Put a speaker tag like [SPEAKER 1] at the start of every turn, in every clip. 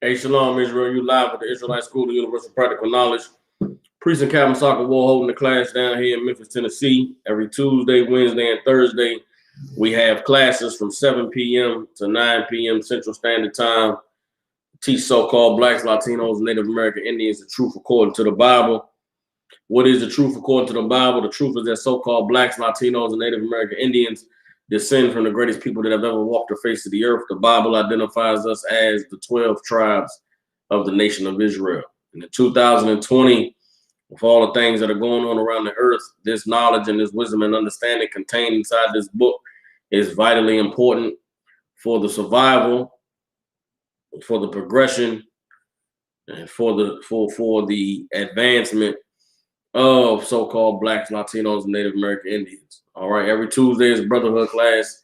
[SPEAKER 1] Hey, Shalom, Israel. You live at the Israelite School of Universal Practical Knowledge. Priest and Captain Soccer War holding the class down here in Memphis, Tennessee. Every Tuesday, Wednesday, and Thursday, we have classes from 7 p.m. to 9 p.m. Central Standard Time. Teach so-called Blacks, Latinos, Native American Indians the truth according to the Bible. What is the truth according to the Bible? The truth is that so-called Blacks, Latinos, and Native American Indians descend from the greatest people that have ever walked the face of the earth. The Bible identifies us as the 12 tribes of the nation of Israel. And in 2020, with all the things that are going on around the earth, this knowledge and this wisdom and understanding contained inside this book is vitally important for the survival, for the progression, and for the advancement of so-called Blacks, Latinos, and Native American Indians. All right, every Tuesday is brotherhood class.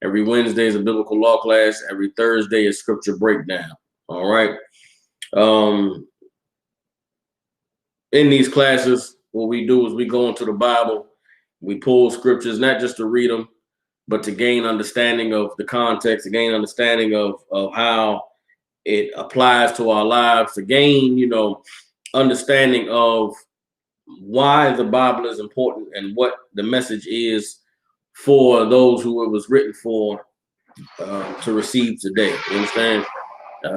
[SPEAKER 1] Every Wednesday is a biblical law class. Every Thursday is scripture breakdown. All right. In these classes, what we do is we go into the Bible. We pull scriptures, not just to read them, but to gain understanding of the context, to gain understanding of how it applies to our lives, to gain, understanding of why the Bible is important and what the message is for those who it was written for to receive today. You understand?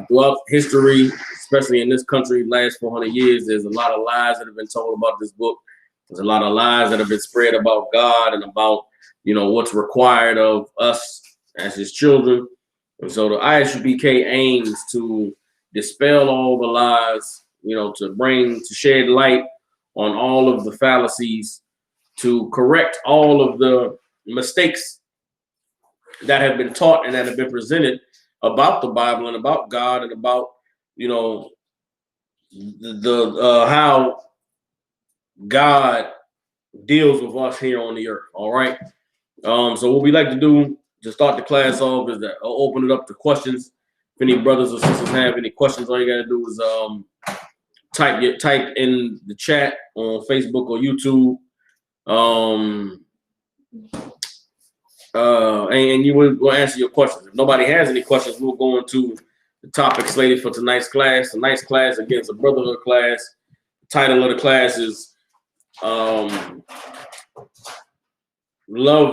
[SPEAKER 1] Throughout history, especially in this country, last 400 years, there's a lot of lies that have been told about this book. There's a lot of lies that have been spread about God and about, what's required of us as his children. And so the ISUPK aims to dispel all the lies, to shed light on all of the fallacies, to correct all of the mistakes that have been taught and that have been presented about the Bible and about God and about, how God deals with us here on the earth. All right. So what we like to do to start the class off is that I'll open it up to questions. If any brothers or sisters have any questions, all you got to do is type in the chat on Facebook or YouTube. And you will answer your questions. If nobody has any questions, we'll go into the topic slated for tonight's class. Tonight's class, again, is a brotherhood class. The title of the class is Love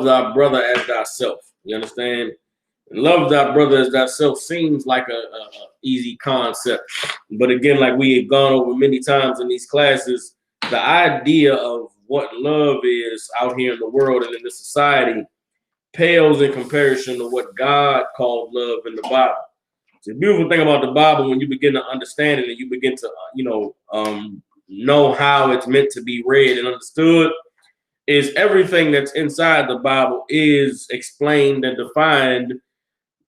[SPEAKER 1] Thy Brother as Thyself. You understand? Love thy brother as thyself seems like a easy concept. But again, like we have gone over many times in these classes, the idea of what love is out here in the world and in this society pales in comparison to what God called love in the Bible. It's a beautiful thing about the Bible when you begin to understand it and you begin to, know how it's meant to be read and understood, is everything that's inside the Bible is explained and defined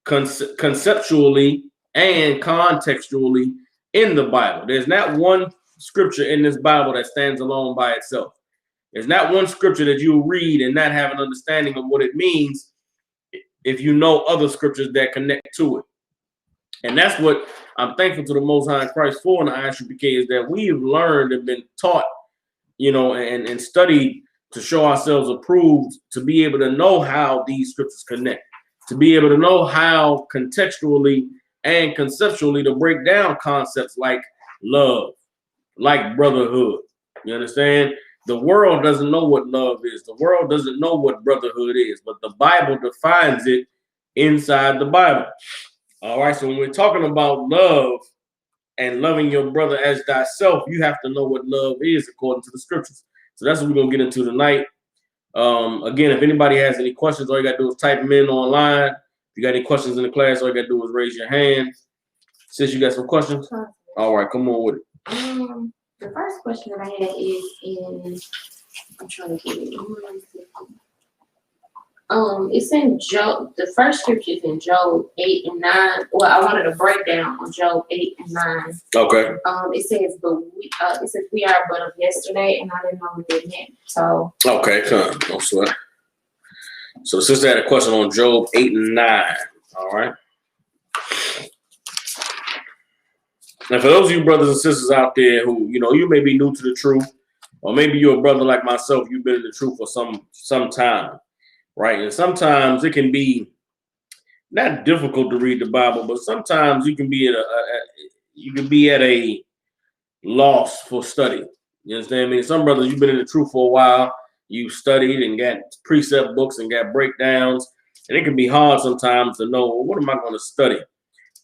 [SPEAKER 1] conceptually and contextually in the Bible. There's not one scripture in this Bible that stands alone by itself. There's not one scripture that you read and not have an understanding of what it means if you know other scriptures that connect to it. And that's what I'm thankful to the Most High in Christ for in the ISUPK, is that we've learned and been taught, and studied to show ourselves approved to be able to know how these scriptures connect, to be able to know how contextually and conceptually to break down concepts like love, like brotherhood. You understand? The world doesn't know what love is. The world doesn't know what brotherhood is, but the Bible defines it inside the Bible. All right, so when we're talking about love and loving your brother as thyself, you have to know what love is according to the scriptures. So that's what we're going to get into tonight. Again, if anybody has any questions, all you got to do is type them in online. If you got any questions in the class, all you got to do is raise your hand. Sis, you got some questions? All right, come on with it.
[SPEAKER 2] The first question that I had is I'm trying to get it. It's in Job. The first scripture is in Job 8 and 9. Well, I wanted a breakdown on Job 8 and 9.
[SPEAKER 1] Okay.
[SPEAKER 2] It says we are but of yesterday, and I didn't know what that meant. So. Okay,
[SPEAKER 1] no sweat. So the sister had a question on Job 8 and 9. All right. And for those of you brothers and sisters out there who, you may be new to the truth, or maybe you're a brother like myself, you've been in the truth for some time, right? And sometimes it can be not difficult to read the Bible, but sometimes you can be you can be at a loss for study. You understand me? Some brothers, you've been in the truth for a while. You studied and got precept books and got breakdowns. And it can be hard sometimes to know, well, what am I going to study?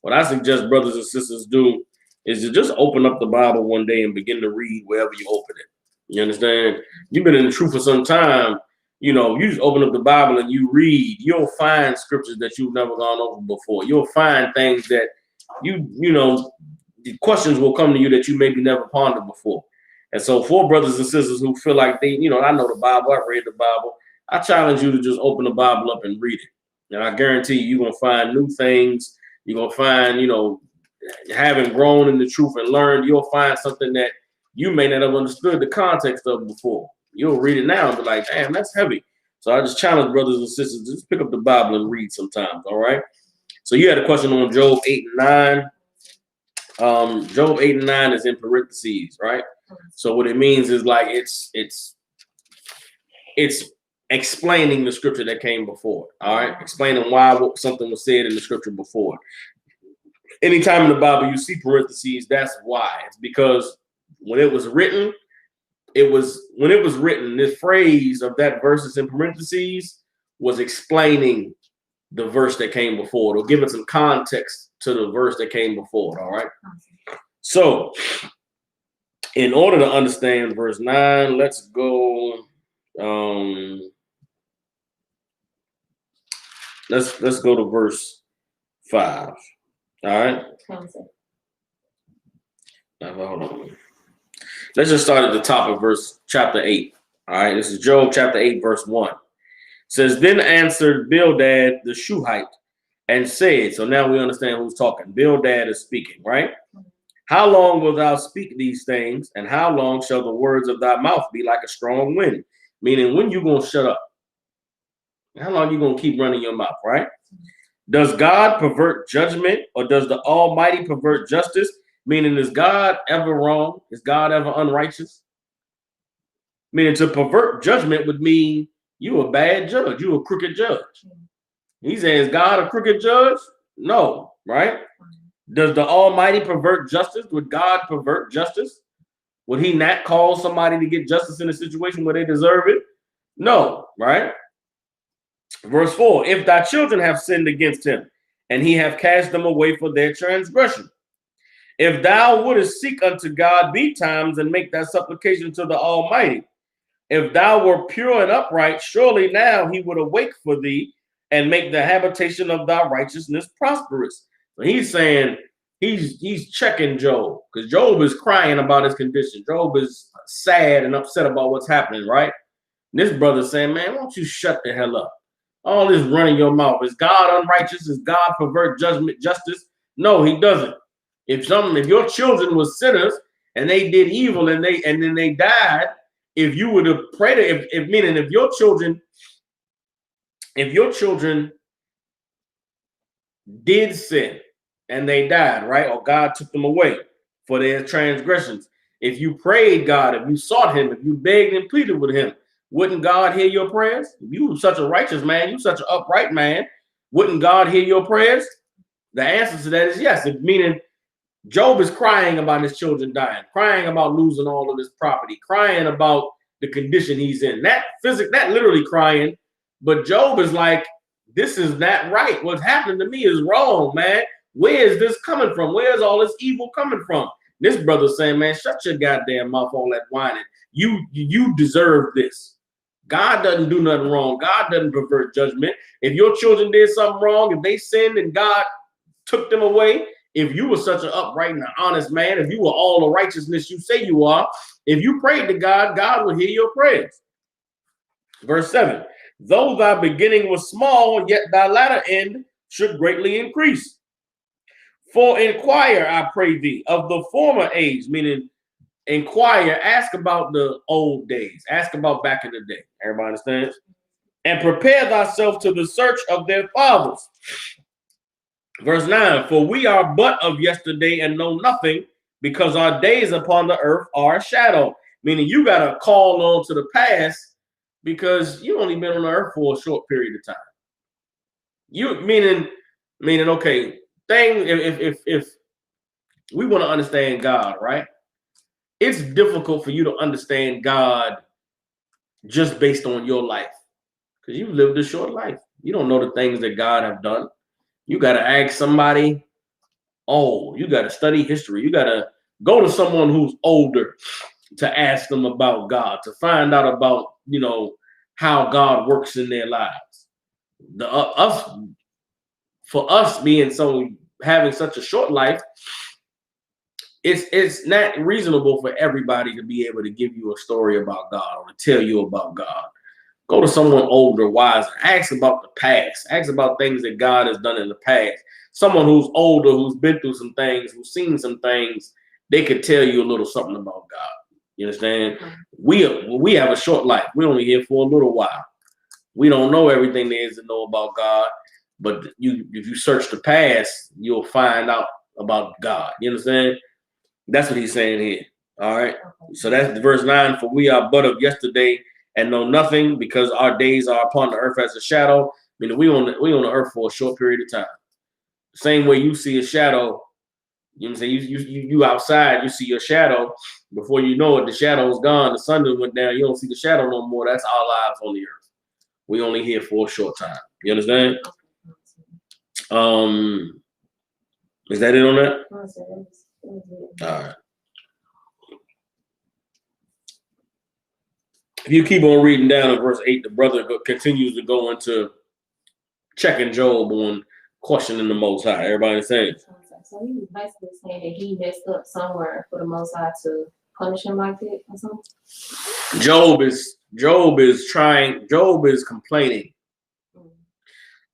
[SPEAKER 1] What I suggest brothers and sisters do is to just open up the Bible one day and begin to read wherever you open it. You understand? You've been in the truth for some time. You know, you just open up the Bible and you read, you'll find scriptures that you've never gone over before. You'll find things that you know, the questions will come to you that you maybe never pondered before. And so for brothers and sisters who feel like they, you know, I know the Bible, I've read the Bible, I challenge you to just open the Bible up and read it. And I guarantee you're going to find new things. You're going to find, you know, having grown in the truth and learned, you'll find something that you may not have understood the context of before. You'll read it now and be like, damn, that's heavy. So I just challenge brothers and sisters, just pick up the Bible and read sometimes, all right? So you had a question on Job 8 and 9. Job 8 and 9 is in parentheses, right? So what it means is like it's explaining the scripture that came before, all right? Explaining why something was said in the scripture before. Anytime in the Bible you see parentheses, that's why. It's because when it was written, this phrase of that verses in parentheses was explaining the verse that came before it, or giving some context to the verse that came before it, all right? So in order to understand verse 9, let's go. Let's go to verse 5. All right. Hold on. Let's just start at the top of chapter 8. All right. This is Job chapter 8, verse 1. It says, then answered Bildad the Shuhite and said, so now we understand who's talking. Bildad is speaking, right? How long wilt thou speak these things, and how long shall the words of thy mouth be like a strong wind? Meaning, when you going to shut up? How long you going to keep running your mouth, right? Does God pervert judgment, or does the Almighty pervert justice? Meaning, is God ever wrong? Is God ever unrighteous? Meaning, to pervert judgment would mean you a bad judge. You a crooked judge. He says, God a crooked judge? No, right? Does the Almighty pervert justice? Would God pervert justice? Would he not call somebody to get justice in a situation where they deserve it? No, right? Verse 4, if thy children have sinned against him, and he have cast them away for their transgression. If thou wouldest seek unto God betimes and make thy supplication to the Almighty, if thou were pure and upright, surely now he would awake for thee and make the habitation of thy righteousness prosperous. So he's saying, he's checking Job, because Job is crying about his condition. Job is sad and upset about what's happening, right? And this brother's saying, man, why don't you shut the hell up? All this running your mouth. Is God unrighteous? Is God pervert justice? No, he doesn't. If your children were sinners and they did evil and then they died, if you were to pray to, if your children did sin and they died, right? Or God took them away for their transgressions. If you prayed God, if you sought him, if you begged and pleaded with him, wouldn't God hear your prayers? If you were such a righteous man, you such an upright man, wouldn't God hear your prayers? The answer to that is yes. Meaning Job is crying about his children dying, crying about losing all of his property, crying about the condition he's in. That literally crying. But Job is like, this is not right. What's happening to me is wrong, man. Where is this coming from? Where's all this evil coming from? This brother's saying, man, shut your goddamn mouth, all that whining. You deserve this. God doesn't do nothing wrong. God doesn't pervert judgment. If your children did something wrong, if they sinned and God took them away, if you were such an upright and honest man, if you were all the righteousness you say you are, if you prayed to God, God will hear your prayers. Verse 7, though thy beginning was small, yet thy latter end should greatly increase. For inquire, I pray thee, of the former age, meaning inquire, ask about the old days, ask about back in the day. Everybody understands? And prepare thyself to the search of their fathers. Verse 9, for we are but of yesterday and know nothing, because our days upon the earth are a shadow. Meaning you got to call on to the past because you only been on the earth for a short period of time. You meaning okay, if we want to understand God, right? It's difficult for you to understand God just based on your life, because you've lived a short life. You don't know the things that God have done. You got to ask somebody old. You got to study history. You got to go to someone who's older to ask them about God, to find out about, how God works in their lives. For us being having such a short life, it's not reasonable for everybody to be able to give you a story about God or to tell you about God. Go to someone older, wiser. Ask about the past. Ask about things that God has done in the past. Someone who's older, who's been through some things, who's seen some things, they could tell you a little something about God. You understand? We have a short life. We're only here for a little while. We don't know everything there is to know about God, but if you search the past, you'll find out about God. You understand? That's what he's saying here. All right. So that's verse 9. For we are but of yesterday and know nothing, because our days are upon the earth as a shadow. I mean, we on the earth for a short period of time. Same way you see a shadow, you know what I'm saying? You outside, you see your shadow. Before you know it, the shadow's gone. The sun went down. You don't see the shadow no more. That's our lives on the earth. We only here for a short time. You understand? Is that it on that? All right. If you keep on reading down in verse 8, the brother continues to go into checking Job on questioning the Most High. Everybody understand?
[SPEAKER 2] So he was basically saying that he messed up somewhere for the Most High to punish him like that or something.
[SPEAKER 1] Job is complaining.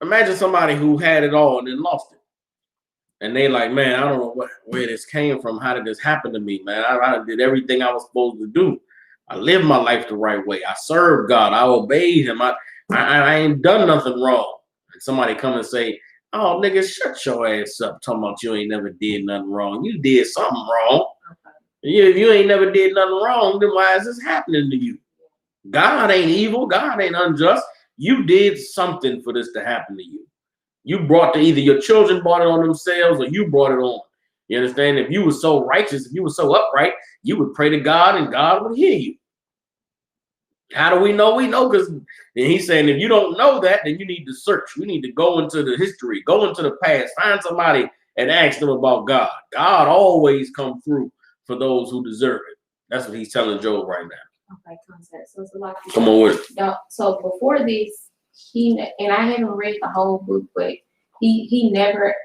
[SPEAKER 1] Imagine somebody who had it all and then lost it. And they like, man, I don't know where this came from. How did this happen to me, man? I did everything I was supposed to do. I lived my life the right way. I served God. I obeyed him. I ain't done nothing wrong. And somebody come and say, oh, nigga, shut your ass up talking about you ain't never did nothing wrong. You did something wrong. If you ain't never did nothing wrong, then why is this happening to you? God ain't evil. God ain't unjust. You did something for this to happen to you. You either your children brought it on themselves or you brought it on. You understand? If you were so righteous, if you were so upright, you would pray to God and God would hear you. How do we know? We know because he's saying if you don't know that, then you need to search. We need to go into the history, go into the past, find somebody and ask them about God. God always come through for those who deserve it. That's what he's telling Job right now.
[SPEAKER 2] Okay, concept. So it's a lot.
[SPEAKER 1] Come on with
[SPEAKER 2] it. So before this, and I haven't read the whole book, but he never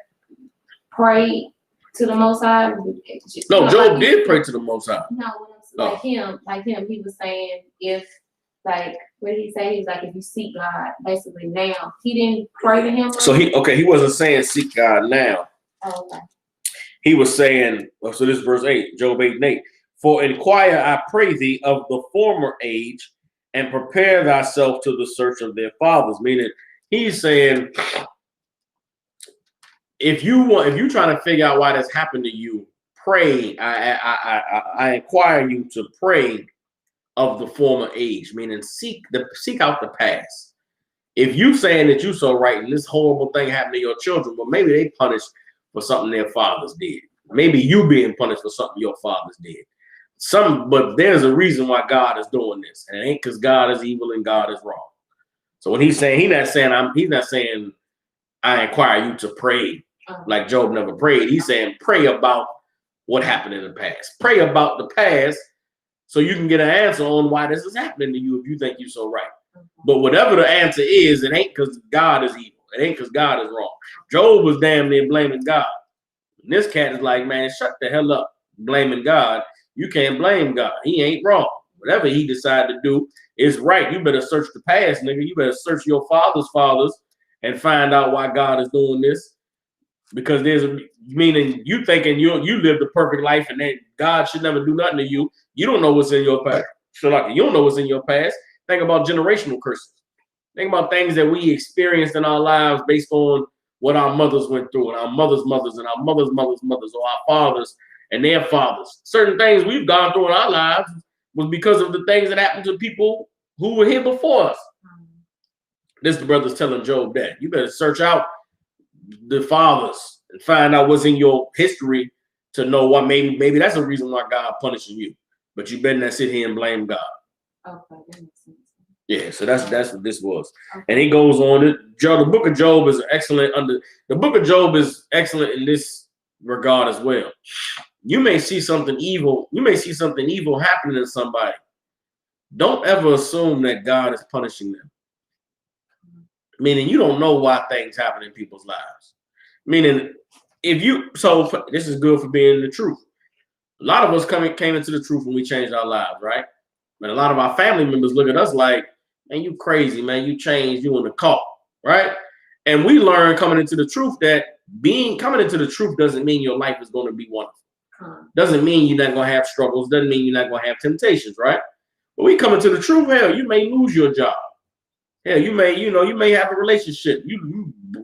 [SPEAKER 2] prayed to the Most High.
[SPEAKER 1] No, Job did pray to the Most High.
[SPEAKER 2] No, like him, he was saying if. Like, what did he say? He was like, if you seek God, basically now. He didn't pray to him.
[SPEAKER 1] So he wasn't saying seek God now.
[SPEAKER 2] Oh, okay.
[SPEAKER 1] He was saying, so this is verse 8, Job 8:8. For inquire, I pray thee, of the former age, and prepare thyself to the search of their fathers. Meaning, he's saying, if you're trying to figure out why this happened to you, pray. I inquire you to pray of the former age, meaning seek out the past. If you saying that you so right and this horrible thing happened to your children, well, maybe they punished for something their fathers did. Maybe you being punished for something your fathers did. But there's a reason why God is doing this, and it ain't because God is evil and God is wrong. So when he's saying, he's not saying I inquire you to pray like Job never prayed. He's saying pray about what happened in the past. Pray about the past. So you can get an answer on why this is happening to you if you think you're so right. But whatever the answer is, it ain't because God is evil. It ain't because God is wrong. Job was damn near blaming God. And this cat is like, man, shut the hell up, blaming God. You can't blame God. He ain't wrong. Whatever he decided to do is right. You better search the past, nigga. You better search your father's fathers and find out why God is doing this. Because meaning you thinking you lived a perfect life and that God should never do nothing to you. You don't know what's in your past. You don't know what's in your past. Think about generational curses. Think about things that we experienced in our lives based on what our mothers went through and our mothers' mothers and our mothers' mothers' mothers or our fathers and their fathers. Certain things we've gone through in our lives was because of the things that happened to people who were here before us. This the brother's telling Job that. You better search out the fathers and find out what's in your history to know what maybe that's the reason why God punishing you. But you better not sit here and blame God.
[SPEAKER 2] Okay, that makes sense.
[SPEAKER 1] Yeah, so that's what this was.
[SPEAKER 2] Okay.
[SPEAKER 1] And he goes on. The book of Job is excellent the book of Job is excellent in this regard as well. You may see something evil. You may see something evil happening to somebody. Don't ever assume that God is punishing them. Meaning you don't know why things happen in people's lives. Meaning this is good for being the truth. A lot of us came into the truth when we changed our lives, right? And a lot of our family members look at us like, man, you crazy, man, you changed, you in the cult, right? And we learn coming into the truth that coming into the truth doesn't mean your life is going to be wonderful. Doesn't mean you're not going to have struggles. Doesn't mean you're not going to have temptations, right? But we come into the truth, hell, you may lose your job. Hell, you may have a relationship.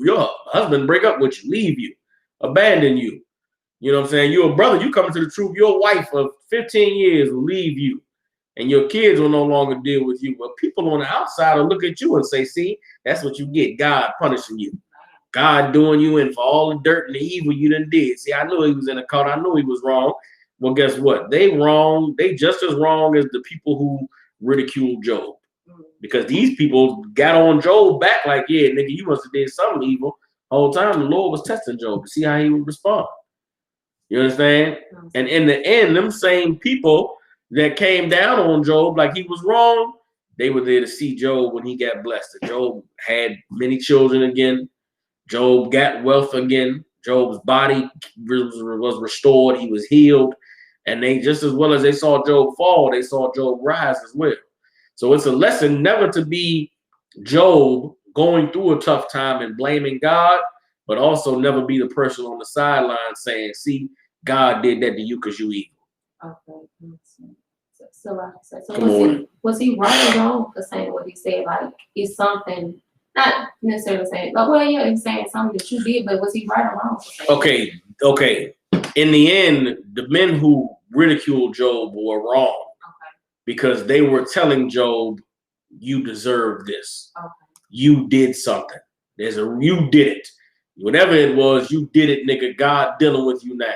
[SPEAKER 1] Your husband break up with you, leave you, abandon you. You know what I'm saying? You're a brother, you come into the truth, your wife of 15 years will leave you. And your kids will no longer deal with you. But people on the outside will look at you and say, see, that's what you get. God punishing you. God doing you in for all the dirt and the evil you done did. See, I knew he was in a cult. I knew he was wrong. Well, guess what? They wrong. They just as wrong as the people who ridiculed Job. Because these people got on Job back like, yeah, nigga, you must have did something evil. The whole time the Lord was testing Job to see how he would respond. You understand? And in the end, them same people that came down on Job like he was wrong, they were there to see Job when he got blessed. Job had many children again. Job got wealth again. Job's body was restored. He was healed. And they, just as well as they saw Job fall, they saw Job rise as well. So it's a lesson never to be Job going through a tough time and blaming God, but also never be the person on the sideline saying, see, God did that to you because you evil.
[SPEAKER 2] Okay. So like I said, so was he right or wrong for saying what he said? Like, it's something, not necessarily saying, like, well, yeah, he's saying something that you did, but was he right or wrong for saying
[SPEAKER 1] Okay. In the end, the men who ridiculed Job were wrong because they were telling Job, you deserve this. Okay. You did something. You did it. Whatever it was, you did it, nigga. God dealing with you now.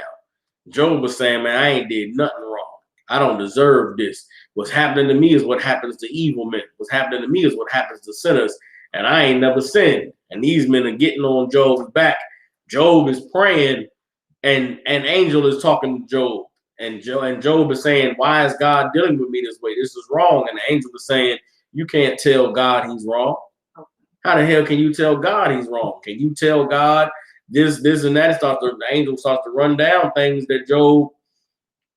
[SPEAKER 1] Job was saying, man, I ain't did nothing wrong. I don't deserve this. What's happening to me is what happens to evil men. What's happening to me is what happens to sinners. And I ain't never sinned. And these men are getting on Job's back. Job is praying, and an angel is talking to Job. And Job is saying, why is God dealing with me this way? This is wrong. And the angel is saying, you can't tell God he's wrong. How the hell can you tell God he's wrong? Can you tell God this, and that? The angel starts to run down things that Job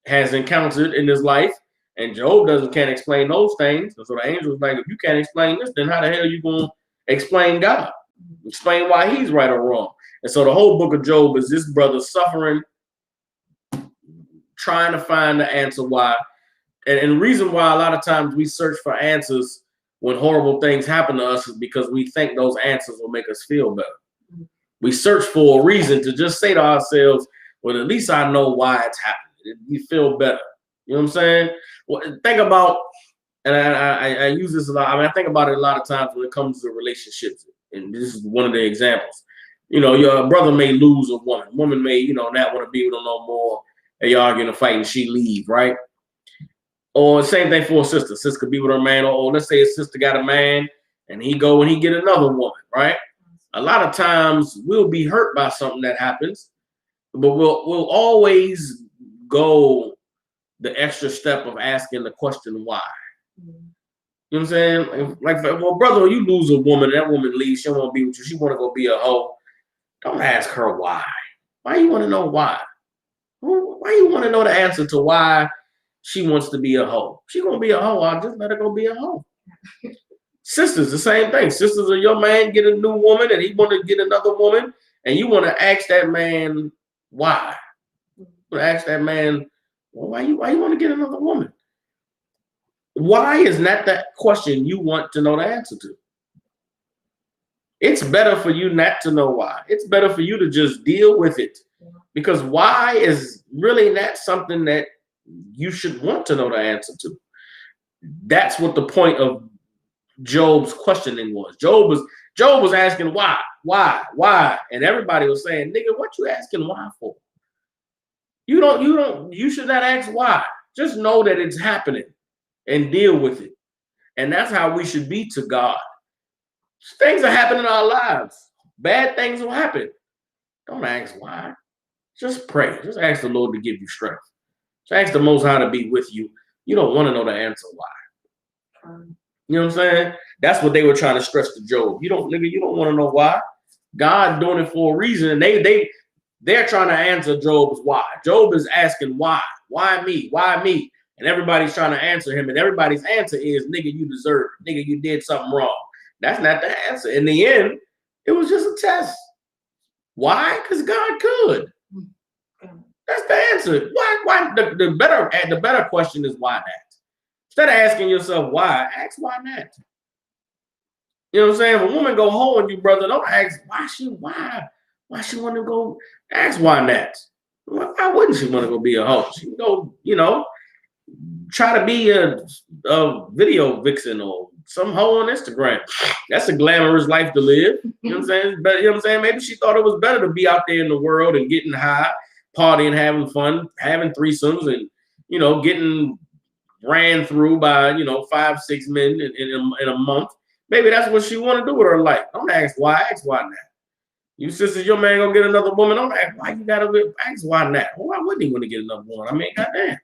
[SPEAKER 1] has encountered in his life, and Job can't explain those things. And so the angel is like, if you can't explain this, then how the hell are you going to explain God? Explain why he's right or wrong. And so the whole book of Job is this brother suffering, trying to find the answer why. And the reason why a lot of times we search for answers when horrible things happen to us is because we think those answers will make us feel better. We search for a reason to just say to ourselves, well, at least I know why it's happening. You feel better. You know what I'm saying? Well, think about, and I use this a lot. I mean, I think about it a lot of times when it comes to relationships. And this is one of the examples. You know, your brother may lose a woman. Woman may, not want to be with him no more. They arguing and fighting, she leave, right? Or same thing for a sister. Sister could be with her man, or let's say a sister got a man and he go and he get another woman, right? A lot of times we'll be hurt by something that happens, but we'll always go the extra step of asking the question why. You know what I'm saying? Like, well, brother, you lose a woman, that woman leaves, she don't want to be with you, she want to go be a hoe. Don't ask her why. Why you want to know why? Why you want to know the answer to why she wants to be a hoe? She gonna be a hoe, I'll just let her go be a hoe. Sisters, the same thing. Sisters are your man get a new woman and he want to get another woman, and you want to ask that man why. You want to ask that man, well, why you want to get another woman? Why is not that question you want to know the answer to? It's better for you not to know why. It's better for you to just deal with it, because why is really not something that you should want to know the answer to. That's what the point of Job's questioning was. Job was asking why, and everybody was saying, nigga, what you asking why for? You should not ask why. Just know that it's happening and deal with it. And that's how we should be to God. Things are happening in our lives. Bad things will happen. Don't ask why. Just pray. Just ask the Lord to give you strength. Just ask the Most High to be with you. You don't want to know the answer why. You know what I'm saying? That's what they were trying to stress to Job. You don't want to know why. God doing it for a reason. And they're trying to answer Job's why. Job is asking why. Why me? Why me? And everybody's trying to answer him. And everybody's answer is, nigga, you deserve it. Nigga, you did something wrong. That's not the answer. In the end, it was just a test. Why? Because God could. That's the answer. Why? The better question is why not? Instead of asking yourself why, ask why not. You know what I'm saying? If a woman go home with you, brother, don't ask why she want to go. Ask why not. Why wouldn't she want to go be a hoe? She can go, try to be a video vixen or some hoe on Instagram. That's a glamorous life to live. You know what I'm saying? But you know what I'm saying? Maybe she thought it was better to be out there in the world and getting high, partying, having fun, having threesomes, and getting ran through by 5-6 men in a month. Maybe that's what she want to do with her life. Don't ask why. Ask why not. You sisters, your man gonna get another woman. Don't ask why. You gotta ask why not. Why wouldn't he want to get another one? I mean, goddamn.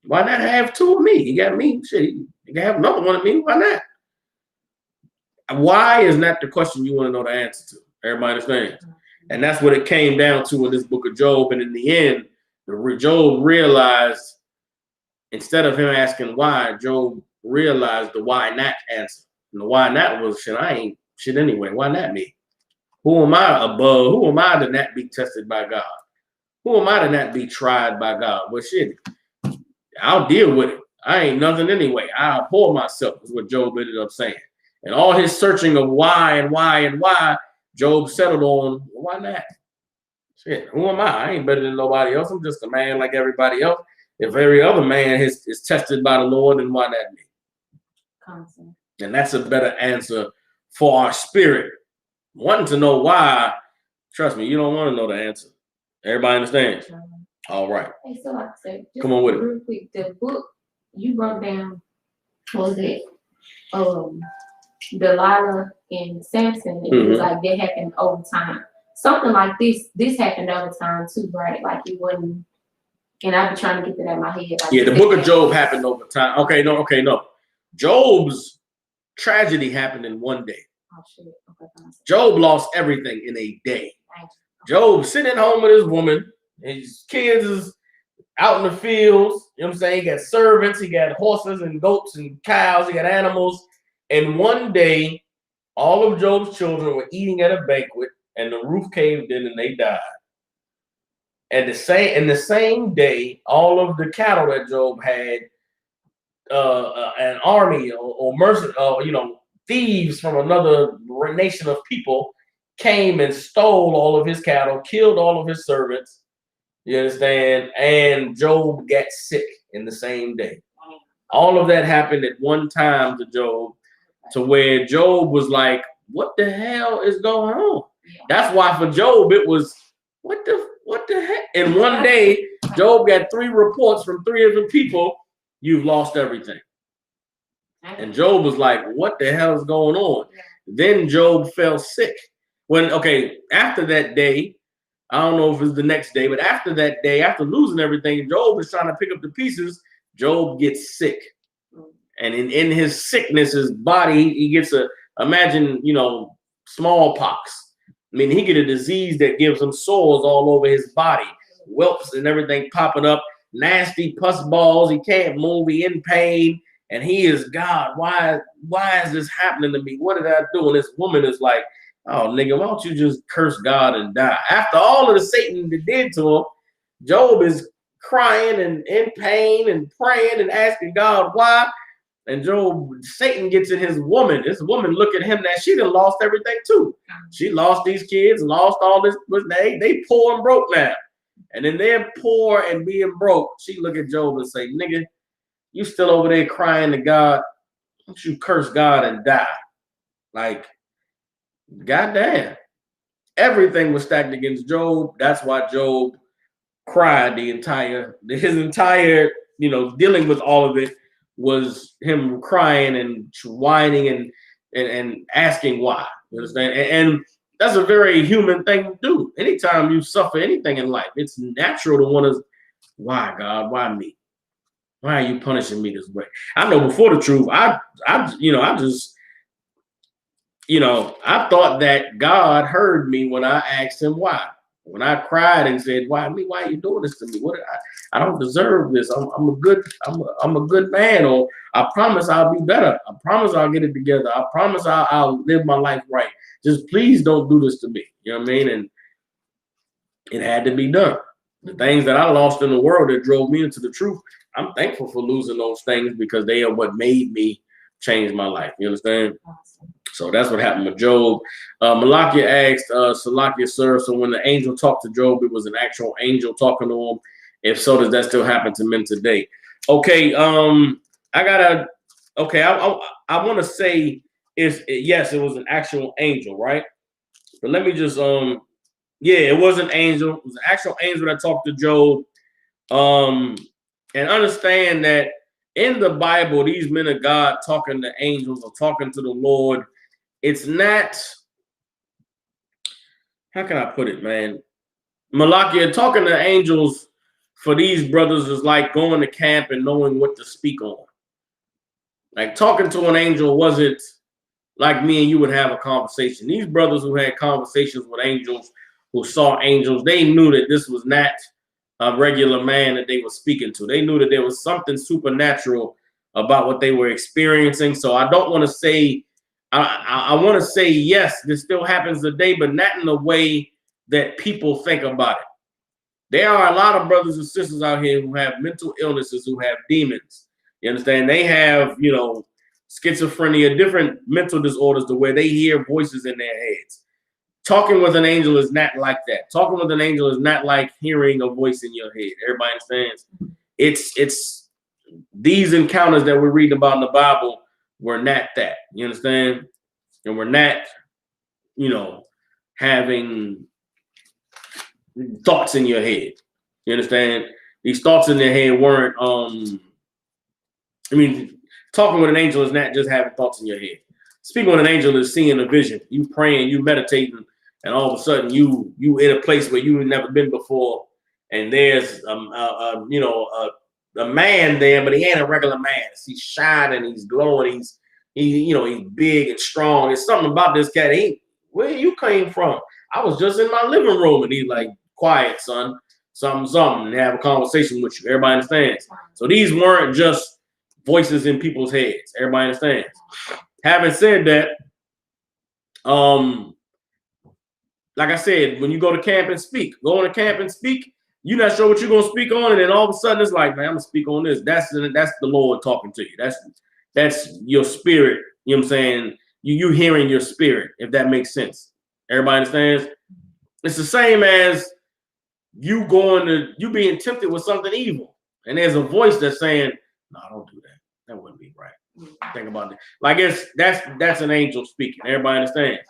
[SPEAKER 1] Why not have two of me? He got me. Shit, he can have another one of me. Why not? Why is not the question you want to know the answer to. Everybody understands? And that's what it came down to in this book of Job. And in the end, Job realized, instead of him asking why, Job realized the why not answer. And the why not was, shit, I ain't shit anyway. Why not me? Who am I above? Who am I to not be tested by God? Who am I to not be tried by God? Well, shit, I'll deal with it. I ain't nothing anyway. I abhor myself, is what Job ended up saying. And all his searching of why and why and why, Job settled on, well, why not? Shit, who am I? I ain't better than nobody else. I'm just a man like everybody else. If every other man is tested by the Lord, then why not me?
[SPEAKER 2] Constant.
[SPEAKER 1] And that's a better answer for our spirit. Wanting to know why, trust me, you don't want to know the answer. Everybody understands? All right.
[SPEAKER 2] Hey, so like I said,
[SPEAKER 1] come on with it.
[SPEAKER 2] Real quick, the book you broke down, was it Delilah and Samson? And it was like that happened over time. Something like this happened over time too, right? Like it wasn't. And I've been trying to get that out of my head. Like
[SPEAKER 1] the book of Job happened over time. Okay, no. Job's tragedy happened in one day.
[SPEAKER 2] Oh, shit. Okay,
[SPEAKER 1] Job lost everything in a day. Job sitting at home with his woman, his kids is out in the fields. You know what I'm saying? He got servants, he got horses and goats and cows, he got animals. And one day, all of Job's children were eating at a banquet, and the roof caved in and they died. And in the same day, all of the cattle that Job had, an army or thieves from another nation of people came and stole all of his cattle, killed all of his servants. You understand? And Job got sick in the same day. All of that happened at one time to Job, to where Job was like, what the hell is going on? That's why for Job, it was, what the heck? In one day, Job got 3 reports from 3 different people. You've lost everything. And Job was like, what the hell is going on? Then Job fell sick. After that day, I don't know if it was the next day, but after that day, after losing everything, Job was trying to pick up the pieces. Job gets sick. And in his sickness, his body, he gets smallpox. I mean, he get a disease that gives him sores all over his body, whelps and everything popping up, nasty pus balls. He can't move. He in pain. And he is, God, why is this happening to me? What did I do? And this woman is like, oh, nigga, why don't you just curse God and die? After all of the Satan that did to him, Job is crying and in pain and praying and asking God why. And Satan gets in his woman. This woman look at him that she done lost everything too. She lost these kids, lost all this. They poor and broke now. And then they're poor and being broke. She look at Job and say, nigga, you still over there crying to God. Why don't you curse God and die? Like, goddamn. Everything was stacked against Job. That's why Job cried his entire, dealing with all of it was him crying and whining and asking why. You understand? And that's a very human thing to do. Anytime you suffer anything in life, it's natural to want to, why God, why me? Why are you punishing me this way? I know before the truth, I thought that God heard me when I asked him why. When I cried and said, "Why me? Why are you doing this to me? What? I don't deserve this. I'm a good man. Or I promise I'll be better. I promise I'll get it together. I promise I'll live my life right. Just please don't do this to me." You know what I mean? And it had to be done. The things that I lost in the world that drove me into the truth, I'm thankful for losing those things because they are what made me change my life. You understand?
[SPEAKER 2] Awesome.
[SPEAKER 1] So that's what happened with Job. Malachi asked, Salakia, sir, so when the angel talked to Job, it was an actual angel talking to him. If so, does that still happen to men today? Okay, I want to say yes, it was an actual angel, right? But let me just, it was an angel. It was an actual angel that talked to Job. And understand that in the Bible, these men of God talking to angels or talking to the Lord, it's not, how can I put it, man? Malachi, talking to angels for these brothers is like going to camp and knowing what to speak on. Like talking to an angel wasn't like me and you would have a conversation. These brothers who had conversations with angels, who saw angels, they knew that this was not a regular man that they were speaking to. They knew that there was something supernatural about what they were experiencing. So I don't want to say, I want to say, yes, this still happens today, but not in the way that people think about it. There are a lot of brothers and sisters out here who have mental illnesses, who have demons. You understand? They have, schizophrenia, different mental disorders to where they hear voices in their heads. Talking with an angel is not like that. Talking with an angel is not like hearing a voice in your head. Everybody understands? It's these encounters that we read about in the Bible were not that. You understand? And we're not, having thoughts in your head. You understand? These thoughts in their head weren't, talking with an angel is not just having thoughts in your head. Speaking with an angel is seeing a vision. You praying, you meditating, and all of a sudden you in a place where you've never been before, and there's a man there, but he ain't a regular man. He's shining, he's glowing, he's big and strong. There's something about this cat. Where you came from? I was just in my living room, and he's like, quiet, son. Something, and have a conversation with you. Everybody understands. So these weren't just voices in people's heads. Everybody understands. Having said that, like I said, when you go to camp and speak, you're not sure what you're gonna speak on, and then all of a sudden it's like, man, I'm gonna speak on this. That's the Lord talking to you. That's your spirit. You know what I'm saying? You hearing your spirit, if that makes sense. Everybody understands? It's the same as you being tempted with something evil, and there's a voice that's saying, no, don't do that. That wouldn't be right. Think about it. Like that's an angel speaking. Everybody understands.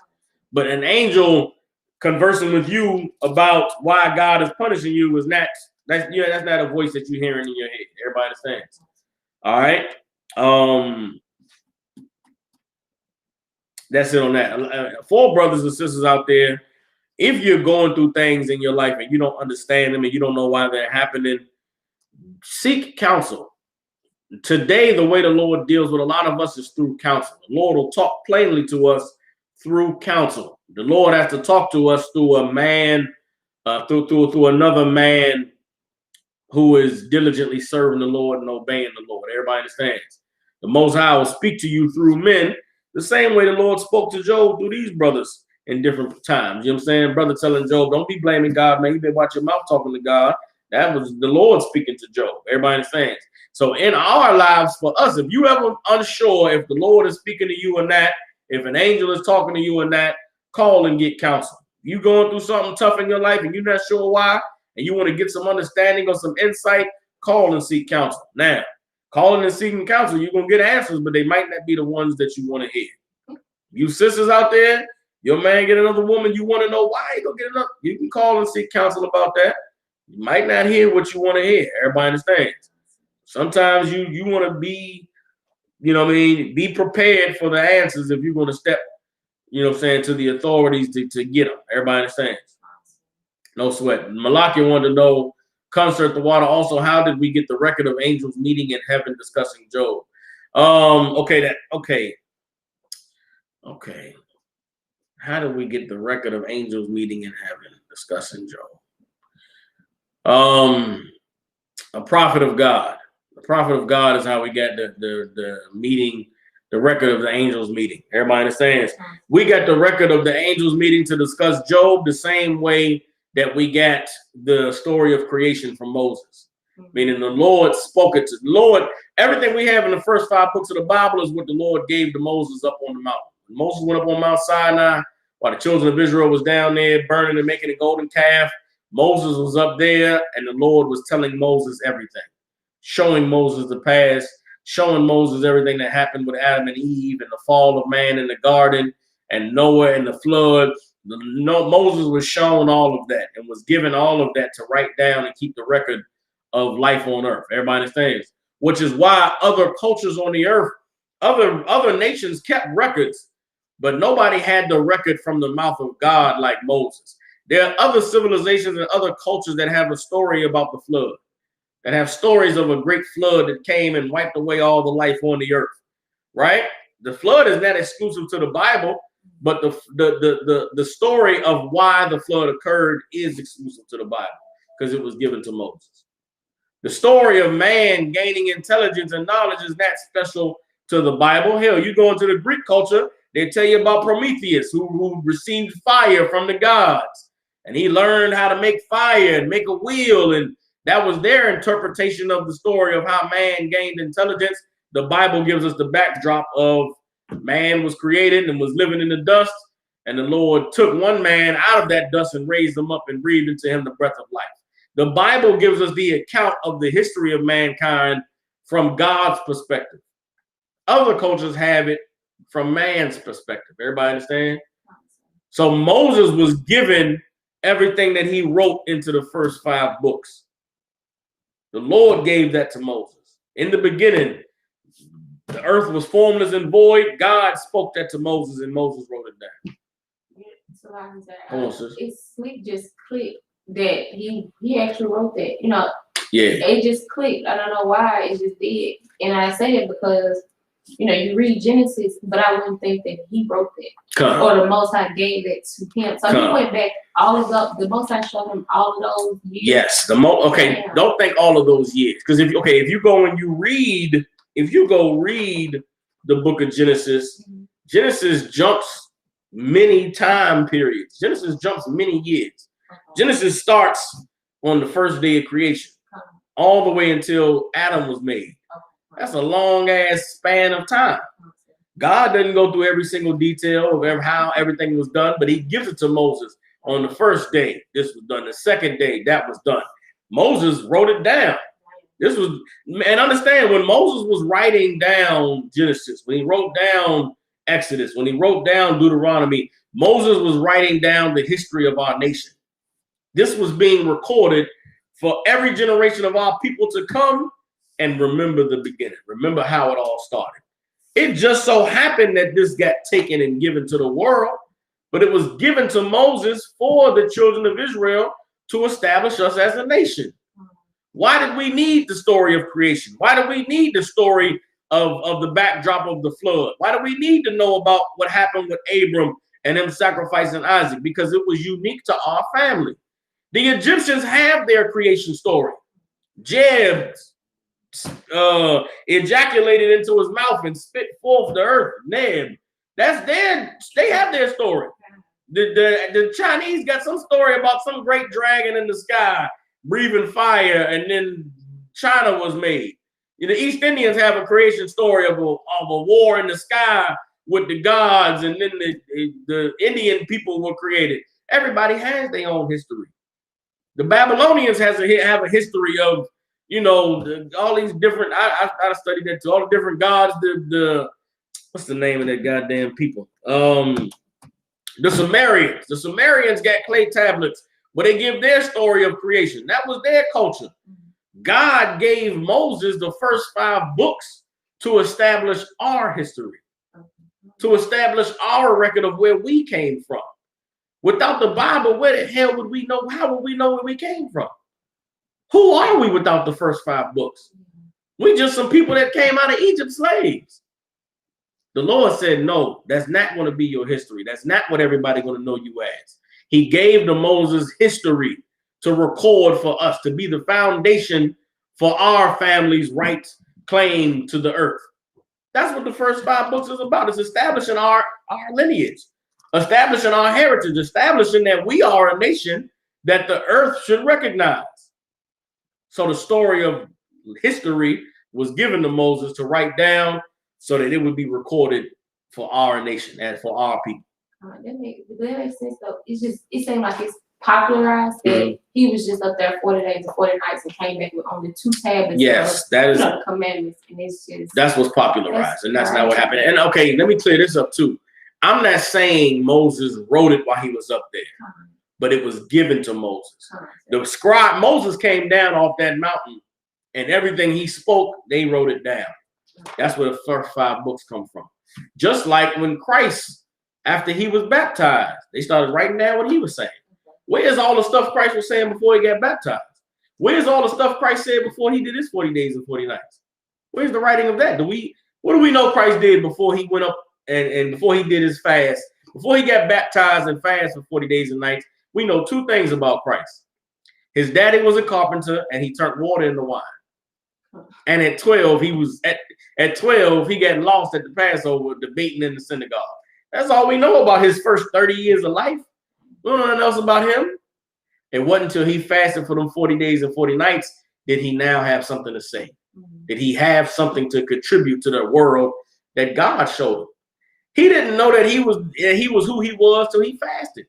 [SPEAKER 1] But an angel conversing with you about why God is punishing you is not that's not a voice that you're hearing in your head. Everybody understands. All right. That's it on that. For brothers and sisters out there, if you're going through things in your life and you don't understand them and you don't know why they're happening, seek counsel. Today, the way the Lord deals with a lot of us is through counsel. The Lord will talk plainly to us through counsel. The Lord has to talk to us through a man, through another man who is diligently serving the Lord and obeying the Lord. Everybody understands. The Most High will speak to you through men the same way the Lord spoke to Job through these brothers in different times. You know what I'm saying? Brother telling Job, don't be blaming God, man. You better watch your mouth talking to God. That was the Lord speaking to Job. Everybody understands. So in our lives, for us, if you ever unsure if the Lord is speaking to you or not, if an angel is talking to you or not, call and get counsel. If you're going through something tough in your life and you're not sure why, and you want to get some understanding or some insight, call and seek counsel. Now, calling and seeking counsel, you're going to get answers, but they might not be the ones that you want to hear. You sisters out there, your man get another woman, you want to know why he don't get enough, you can call and seek counsel about that. You might not hear what you want to hear. Everybody understands. Sometimes you want to be, you know what I mean, be prepared for the answers if you're going to step, you know what I'm saying, to the authorities to get them. Everybody understands. No sweat. Malachi wanted to know, concert the water. Also, how did we get the record of angels meeting in heaven discussing Job? Okay. How did we get the record of angels meeting in heaven discussing Job? A prophet of God. The prophet of God is how we got the meeting, the record of the angels meeting. Everybody understands? We got the record of the angels meeting to discuss Job the same way that we got the story of creation from Moses. Meaning the Lord spoke it to the Lord. Everything we have in the first 5 books of the Bible is what the Lord gave to Moses up on the mountain. Moses went up on Mount Sinai while the children of Israel was down there burning and making a golden calf. Moses was up there, and the Lord was telling Moses everything, showing Moses the past, showing Moses everything that happened with Adam and Eve and the fall of man in the garden and Noah and the flood. Moses was shown all of that and was given all of that to write down and keep the record of life on earth. Everybody understands, which is why other cultures on the earth, other nations kept records, but nobody had the record from the mouth of God like Moses. There are other civilizations and other cultures that have a story about the flood, that have stories of a great flood that came and wiped away all the life on the earth, right? The flood is not exclusive to the Bible, but the story of why the flood occurred is exclusive to the Bible because it was given to Moses. The story of man gaining intelligence and knowledge is not special to the Bible. Hell, you go into the Greek culture, they tell you about Prometheus, who received fire from the gods. And he learned how to make fire and make a wheel. And that was their interpretation of the story of how man gained intelligence. The Bible gives us the backdrop of man was created and was living in the dust. And the Lord took one man out of that dust and raised him up and breathed into him the breath of life. The Bible gives us the account of the history of mankind from God's perspective. Other cultures have it from man's perspective. Everybody understand? So Moses was given everything that he wrote into the first 5 books. The Lord gave that to Moses. In the beginning, the earth was formless and void. God spoke that to Moses, and Moses wrote it down.
[SPEAKER 2] So like it's sweet, just clicked that he actually wrote that. You know, it just clicked. I don't know why, it just did. And I say it because, you know, you read Genesis, but I wouldn't think that he wrote it. Or the Most High gave it to him. So he went back all of the Most High showed him all of those years. Yes,
[SPEAKER 1] don't think all of those years. Because if you go and you read, if you go read the book of Genesis, Genesis jumps many time periods. Genesis jumps many years. Genesis starts on the first day of creation, all the way until Adam was made. That's a long ass span of time. God doesn't go through every single detail of how everything was done, but he gives it to Moses on the first day. This was done. The second day, that was done. Moses wrote it down. And understand, when Moses was writing down Genesis, when he wrote down Exodus, when he wrote down Deuteronomy, Moses was writing down the history of our nation. This was being recorded for every generation of our people to come and remember the beginning. Remember how it all started. It just so happened that this got taken and given to the world, but it was given to Moses for the children of Israel to establish us as a nation. Why did we need the story of creation? Why do we need the story of the backdrop of the flood? Why do we need to know about what happened with Abram and him sacrificing Isaac? Because it was unique to our family. The Egyptians have their creation story. Jeb ejaculated into his mouth and spit forth the earth. Neb, they have their story. The Chinese got some story about some great dragon in the sky breathing fire, and then China was made. The East Indians have a creation story of a war in the sky with the gods, and then the Indian people were created. Everybody has their own history. The Babylonians have a history of, all these different. I studied that too. All the different gods. What's the name of that goddamn people? The Sumerians. The Sumerians got clay tablets but they give their story of creation. That was their culture. God gave Moses the first 5 books to establish our history, to establish our record of where we came from. Without the Bible, where the hell would we know? How would we know where we came from? Who are we without the first 5 books? We just some people that came out of Egypt slaves. The Lord said, no, that's not going to be your history. That's not what everybody's going to know you as. He gave to Moses history to record for us, to be the foundation for our family's right claim to the earth. That's what the first 5 books is about. It's establishing our lineage, establishing our heritage, establishing that we are a nation that the earth should recognize. So the story of history was given to Moses to write down so that it would be recorded for our nation and for our people.
[SPEAKER 2] That makes sense though. It seemed like it's popularized that he was just up there 40 days and 40 nights and came back with only 2 tablets.
[SPEAKER 1] Yes, that is
[SPEAKER 2] the commandments, and it's just
[SPEAKER 1] that's what's popularized, and that's not what happened. And okay, let me clear this up too. I'm not saying Moses wrote it while he was up there, but it was given to Moses. The scribe Moses came down off that mountain, and everything he spoke, they wrote it down. That's where the first 5 books come from. Just like when Christ, after he was baptized, they started writing down what he was saying. Where's all the stuff Christ was saying before he got baptized? Where's all the stuff Christ said before he did his 40 days and 40 nights? Where's the writing of that? What do we know Christ did before he went up and before he did his fast? Before he got baptized and fasted for 40 days and nights, we know 2 things about Christ. His daddy was a carpenter and he turned water into wine. And at 12, at 12, he got lost at the Passover debating in the synagogue. That's all we know about his first 30 years of life. We don't know nothing else about him. It wasn't until he fasted for them 40 days and 40 nights did he now have something to say. Did he have something to contribute to the world that God showed him? He didn't know that he was who he was till he fasted.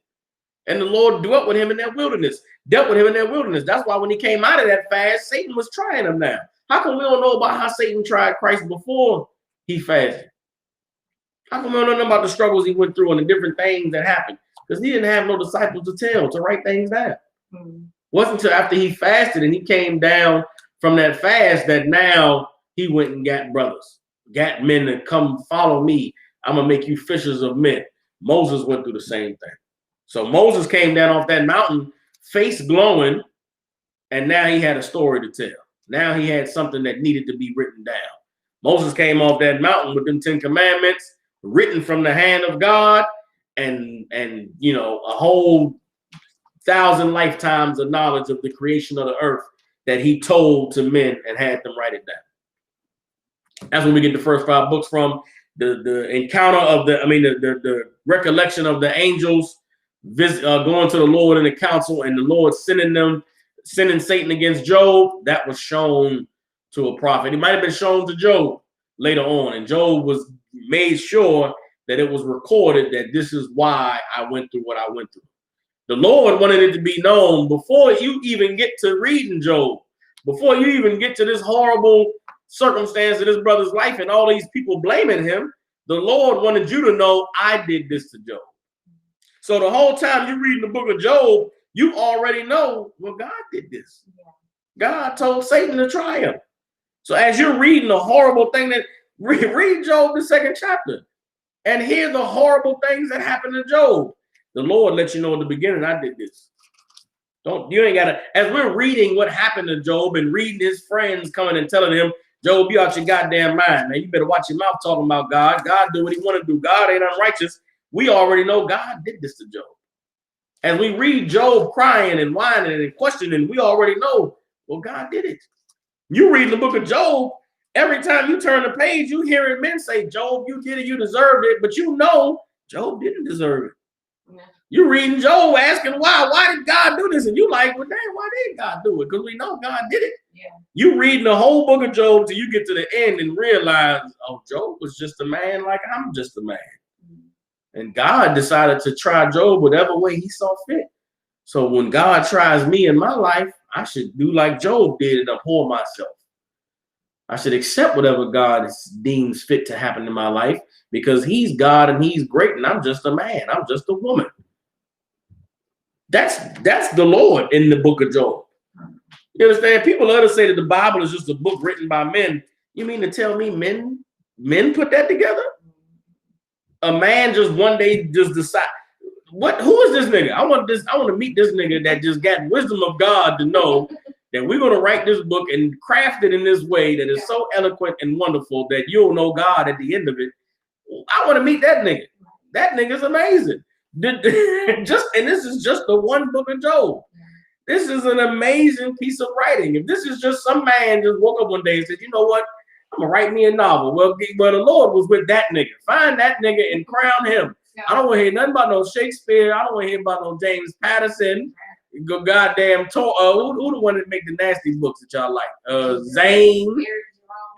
[SPEAKER 1] And the Lord dealt with him in that wilderness. That's why when he came out of that fast, Satan was trying him now. How come we don't know about how Satan tried Christ before he fasted? How come we don't know about the struggles he went through and the different things that happened? Because he didn't have no disciples to write things down. Wasn't until after he fasted and he came down from that fast that now he went and got brothers, got men to come follow me. I'm going to make you fishers of men. Moses went through the same thing. So Moses came down off that mountain, face glowing, and now he had a story to tell. Now he had something that needed to be written down. Moses came off that mountain with them 10 commandments written from the hand of God and you know, a whole 1,000 lifetimes of knowledge of the creation of the earth that he told to men and had them write it down. That's when we get the first 5 books from. The encounter of the recollection of the angels going to the Lord in the council and the Lord sending Satan against Job. That was shown to a prophet. It might have been shown to Job later on, and Job was made sure that it was recorded that this is why I went through what I went through. The Lord wanted it to be known before you even get to reading Job, before you even get to this horrible circumstance of this brother's life and all these people blaming him. The Lord wanted you to know I did this to Job. So the whole time you're reading the book of Job, you already know, well, God did this. God told Satan to try him. So as you're reading the horrible thing that read Job, the 2nd chapter, and hear the horrible things that happened to Job. The Lord let you know in the beginning, I did this. You ain't gotta, as we're reading what happened to Job and reading his friends coming and telling him, Job, you out your goddamn mind, man. You better watch your mouth talking about God. God do what he want to do. God ain't unrighteous. We already know God did this to Job. As we read Job crying and whining and questioning, we already know, well, God did it. You read the book of Job, every time you turn the page, you hearing men say, Job, you did it, you deserved it, but you know Job didn't deserve it. Yeah. You're reading Job asking why did God do this? And you like, well, dang, why did God do it? Because we know God did it. Yeah. You reading the whole book of Job till you get to the end and realize, oh, Job was just a man like I'm just a man. And God decided to try Job whatever way he saw fit. So when God tries me in my life, I should do like Job did and abhor myself. I should accept whatever God deems fit to happen in my life because he's God and he's great and I'm just a man. I'm just a woman. That's the Lord in the book of Job. You understand? People love to say that the Bible is just a book written by men. You mean to tell me men put that together? A man just one day just decide. Who is this nigga? I want to meet this nigga that just got wisdom of God to know that we're going to write this book and craft it in this way that is so eloquent and wonderful that you'll know God at the end of it. I want to meet that nigga. That nigga's amazing. And this is just the one book of Job. This is an amazing piece of writing. If this is just some man just woke up one day and said, you know what, I'm gonna write me a novel. Well, the Lord was with that nigga. Find that nigga and crown him. Yeah. I don't want to hear nothing about no Shakespeare. I don't want to hear about no James Patterson. Go goddamn who the one that make the nasty books that y'all like? Zane.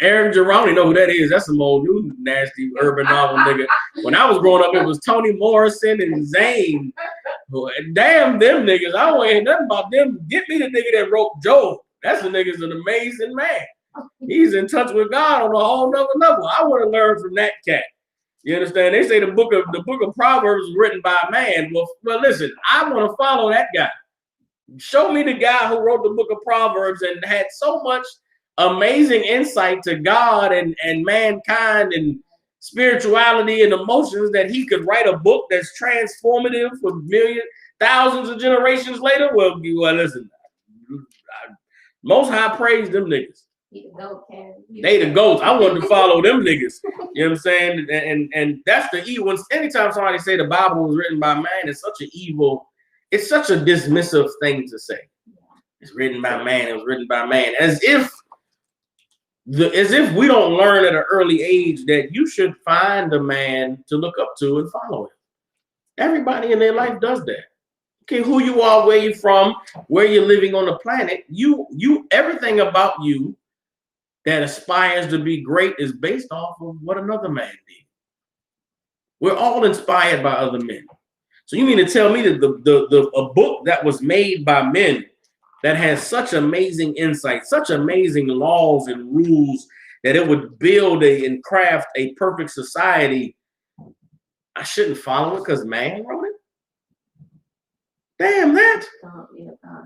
[SPEAKER 1] Eric Jerome, you know who that is. That's some old new nasty urban novel nigga. When I was growing up, it was Toni Morrison and Zane. Damn them niggas. I don't want to hear nothing about them. Get me the nigga that wrote Job. That's the nigga's an amazing man. He's in touch with God on a whole nother level. I want to learn from that cat. You understand? They say the book of Proverbs was written by a man. Well, listen, I want to follow that guy. Show me the guy who wrote the book of Proverbs and had so much amazing insight to God and mankind and spirituality and emotions that he could write a book that's transformative for millions, thousands of generations later. Well, listen, Most High praise them niggas. They the goats. I want to follow them niggas. You know what I'm saying? And that's the evil. Anytime somebody say the Bible was written by man, it's such an evil, it's such a dismissive thing to say. It's written by man. It was written by man. As if we don't learn at an early age that you should find a man to look up to and follow him. Everybody in their life does that. Okay, who you are, where you're from, where you're living on the planet, you everything about you that aspires to be great is based off of what another man did. We're all inspired by other men. So you mean to tell me that a book that was made by men that has such amazing insight, such amazing laws and rules that it would build and craft a perfect society, I shouldn't follow it because man wrote it? Damn that.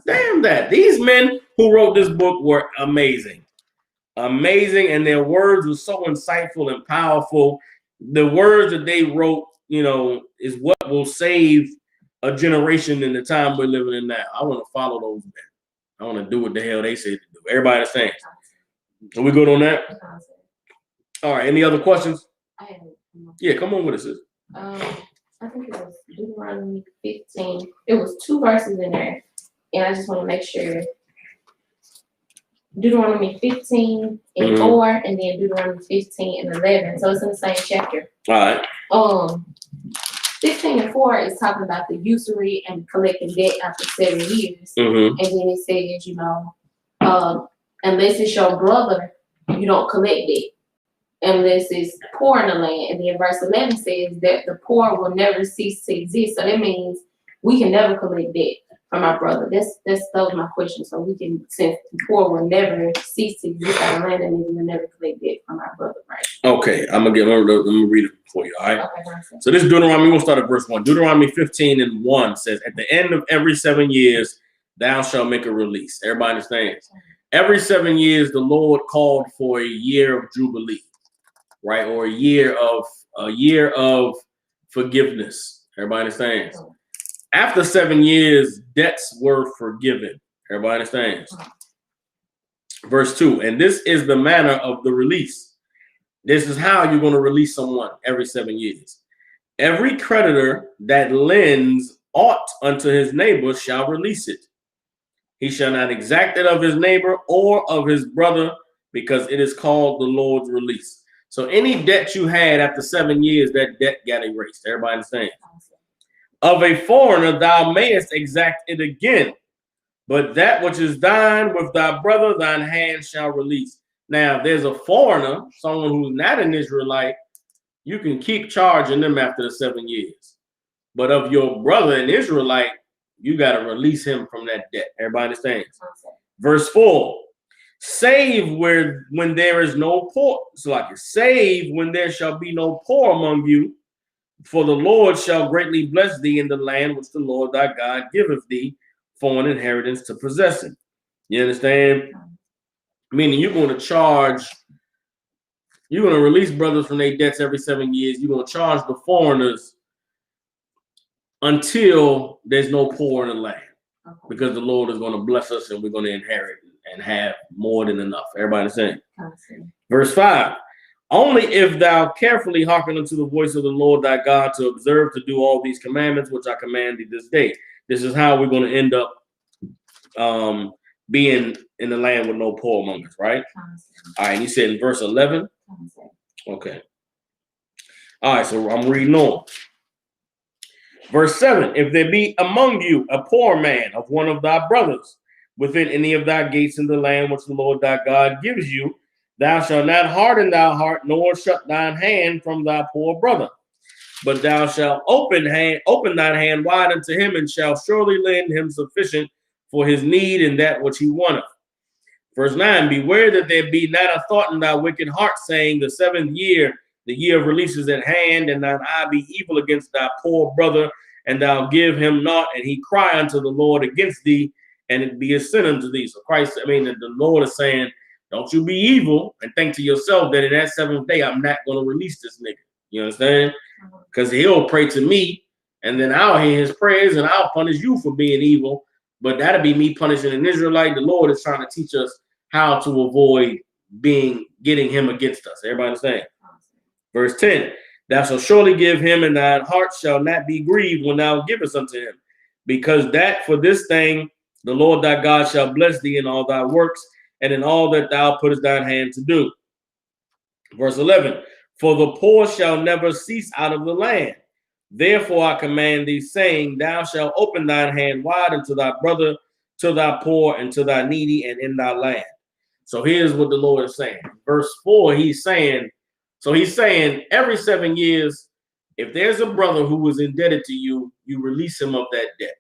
[SPEAKER 1] Damn that. These men who wrote this book were amazing. Amazing, and their words were so insightful and powerful. The words that they wrote, is what will save a generation in the time we're living in now. I want to follow those men. I want to do what the hell they said to do. Everybody the same. Are we good on that? All right. Any other questions? Yeah, come on with us, sis.
[SPEAKER 2] I think it was Deuteronomy 15. It was 2 verses in there, and I just want to make sure. Deuteronomy 15 and 4, and then Deuteronomy 15 and 11. So it's in the same chapter.
[SPEAKER 1] All right.
[SPEAKER 2] 15 and 4 is talking about the usury and collecting debt after 7 years. And then it says, unless it's your brother, you don't collect debt. Unless it's poor in the land. And then verse 11 says that the poor will never cease to exist. So that means we can never collect debt from our brother. That was my question. So we can, since the poor will never cease to exist on the land, and we will never collect debt from our brother, right? Okay, I'm gonna read it for you. All right. Okay, so this is Deuteronomy. We're gonna start at verse 1. Deuteronomy 15 and 1 says, "At the end of every 7 years, thou shalt make a release." Everybody understands? Every 7 years, the Lord called for a year of jubilee, right, or a year of forgiveness. Everybody understands? After 7 years, debts were forgiven. Everybody understands? Verse 2, and this is the manner of the release. This is how you're going to release someone every 7 years. Every creditor that lends aught unto his neighbor shall release it. He shall not exact it of his neighbor or of his brother, because it is called the Lord's release. So any debt you had after 7 years, that debt got erased. Everybody understand? Of a foreigner thou mayest exact it again, but that which is thine with thy brother, thine hand shall release. Now, if there's a foreigner, someone who's not an Israelite, you can keep charging them after the 7 years. But of your brother, an Israelite, you got to release him from that debt. Everybody understands? Verse 4. Save when there is no poor. So like save when there shall be no poor among you,
[SPEAKER 1] For the Lord shall greatly bless thee in the land which the Lord thy God giveth thee for an inheritance to possess it. You understand? Meaning you're going to release brothers from their debts every 7 years. You're going to charge the foreigners until there's no poor in the land. Because the Lord is going to bless us and we're going to inherit and have more than enough. Everybody understand? Verse 5. Only if thou carefully hearken unto the voice of the Lord thy God to observe to do all these commandments which I command thee this day. This is how we're going to end up being in the land with no poor among us, right? All right, he said in verse 11. Okay. All right, so I'm reading on. Verse 7, if there be among you a poor man of one of thy brothers within any of thy gates in the land which the Lord thy God gives you, thou shalt not harden thy heart, nor shut thine hand from thy poor brother, but thou shalt open thine hand wide unto him, and shalt surely lend him sufficient for his need and that which he wanteth. Verse 9, beware that there be not a thought in thy wicked heart, saying, the 7th year, the year of release is at hand, and thine eye be evil against thy poor brother, and thou give him naught, and he cry unto the Lord against thee, and it be a sin unto thee. So the Lord is saying, don't you be evil and think to yourself that in that 7th day, I'm not going to release this nigga. You understand? Because he'll pray to me, and then I'll hear his prayers, and I'll punish you for being evil. But that'll be me punishing an Israelite. The Lord is trying to teach us how to avoid getting him against us. Everybody understand? Verse 10, thou shalt surely give him, and thine heart shall not be grieved when thou givest unto him, because that for this thing the Lord thy God shall bless thee in all thy works, and in all that thou puttest thine hand to do. Verse 11, for the poor shall never cease out of the land. Therefore I command thee, saying, thou shalt open thine hand wide unto thy brother, to thy poor, and to thy needy, and in thy land. So here's what the Lord is saying. Verse 4, he's saying every 7 years, if there's a brother who was indebted to you, you release him of that debt.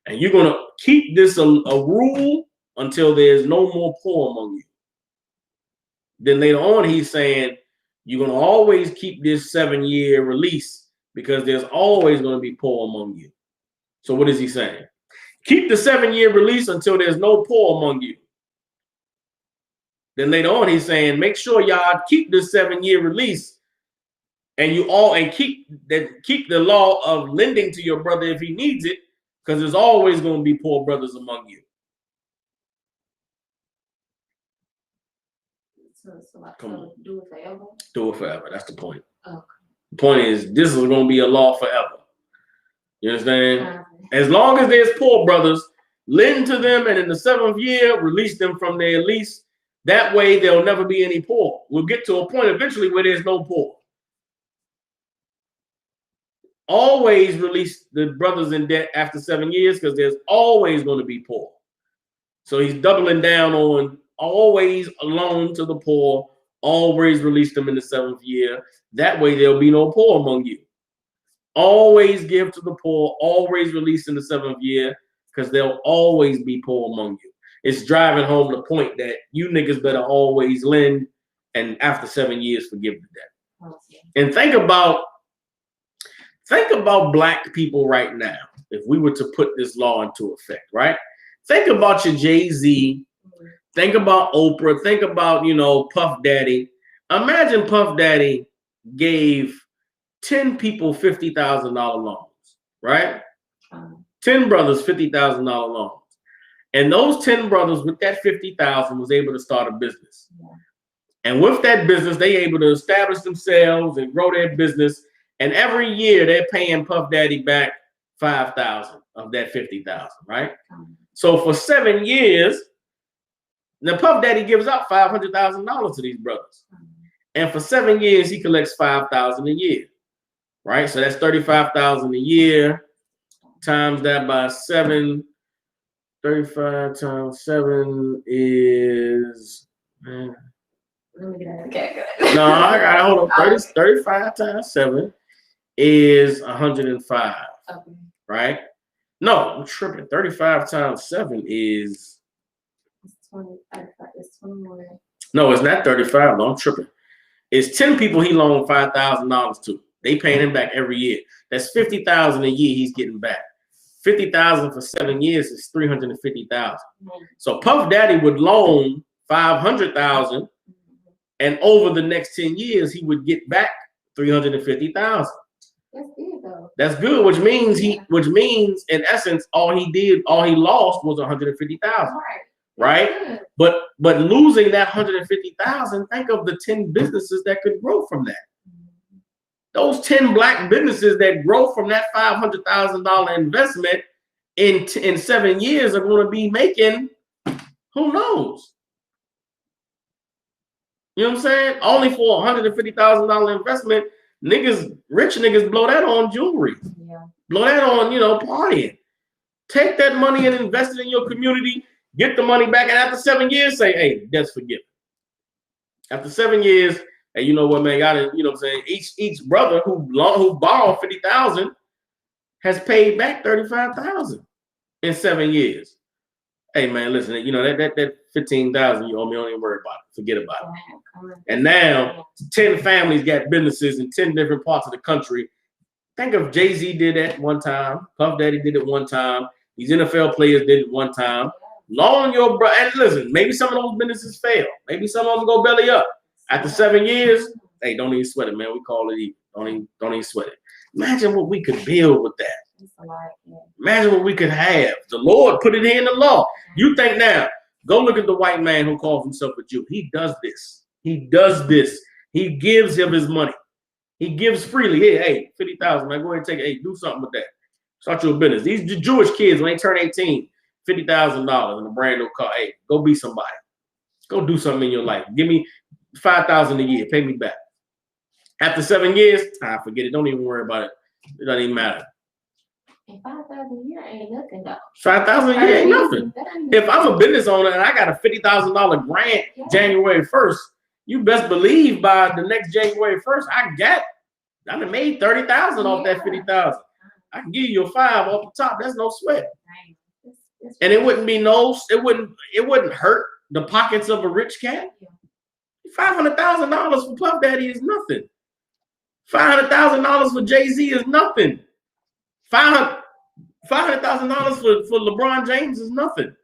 [SPEAKER 1] And you're going to keep this a rule until there's no more poor among you. Then later on, he's saying you're going to always keep this 7-year release because there's always going to be poor among you. So what is he saying? Keep the 7-year release until there's no poor among you. Then later on, he's saying, make sure y'all keep this 7-year release, and keep the law of lending to your brother if he needs it, because there's always going to be poor brothers among you. So do it forever? Do it forever. That's the point. Okay. The point is, this is going to be a law forever. You understand? As long as there's poor brothers, lend to them, and in the 7th year, release them from their lease. That way, there'll never be any poor. We'll get to a point eventually where there's no poor. Always release the brothers in debt after 7 years, because there's always going to be poor. So he's doubling down on always loan to the poor, always release them in the 7th year. That way there'll be no poor among you. Always give to the poor, always release in the 7th year, because there'll always be poor among you. It's driving home the point that you niggas better always lend, and after 7 years, forgive the debt. Okay. And think about black people right now, if we were to put this law into effect, right? Think about your Jay-Z, think about Oprah, think about, Puff Daddy. Imagine Puff Daddy gave 10 people $50,000 loans, right? 10 brothers, $50,000 loans. And those 10 brothers with that 50,000 was able to start a business. Yeah. And with that business, they able to establish themselves and grow their business. And every year they're paying Puff Daddy back 5,000 of that 50,000, right? So for 7 years, now Puff Daddy gives out $500,000 to these brothers. And for 7 years, he collects $5,000 a year, right? So that's $35,000 a year. Times that by 7. 35 times 7 is, man. Let me get okay, good. No, I got hold on. 35 times 7 is 105. Okay. Right? No, I'm tripping. 35 times 7 is 20. It's 21. No, it's not 35. No, I'm tripping. It's 10 people he loaned $5,000 to. They paying him back every year. That's $50,000 a year he's getting back. $50,000 for 7 years is $350,000. So Puff Daddy would loan $500,000, and over the next 10 years he would get back $350,000.
[SPEAKER 2] That's good though.
[SPEAKER 1] That's good, which means in essence all he lost was $150,000. Right? But losing that $150,000, think of the 10 businesses that could grow from that. Those 10 black businesses that grow from that $500,000 investment in 7 years are going to be making, who knows? You know what I'm saying? Only for $150,000 investment, rich niggas blow that on jewelry. Yeah. Blow that on, partying. Take that money and invest it in your community. Get the money back, and after 7 years, say, hey, debt's forgiven. After 7 years, hey, you know what, man, gotta, you know what I'm saying? Each brother who borrowed $50,000 has paid back $35,000 in 7 years. Hey, man, listen, that $15,000 you owe me, don't even worry about it. Forget about it. And now 10 families got businesses in 10 different parts of the country. Think of Jay-Z did that one time. Puff Daddy did it one time. These NFL players did it one time. Loan your brother, and listen, maybe some of those businesses fail. Maybe some of them go belly up. After 7 years, hey, don't even sweat it, man. We call it even. Don't even sweat it. Imagine what we could build with that. Imagine what we could have. The Lord put it in the law. You think now, go look at the white man who calls himself a Jew. He does this. He does this. He gives him his money. He gives freely. Hey, $50,000, man. Go ahead and take it. Hey, do something with that. Start your business. These Jewish kids, when they turn 18, $50,000 in a brand new car. Hey, go be somebody. Go do something in your life. Give me $5,000 a year. Pay me back. After 7 years, forget it. Don't even worry about it. It doesn't even matter.
[SPEAKER 2] And $5,000 a year ain't nothing though.
[SPEAKER 1] $5,000 a year ain't nothing. If I'm a business owner and I got a $50,000 grant January 1st, you best believe by the next January 1st, I done made $30,000 off that $50,000. I can give you a $5 off the top. That's no sweat. And it wouldn't hurt the pockets of a rich cat. $500,000 for Puff Daddy is nothing. $500,000 for Jay-Z is nothing. $500,000 for LeBron James is nothing.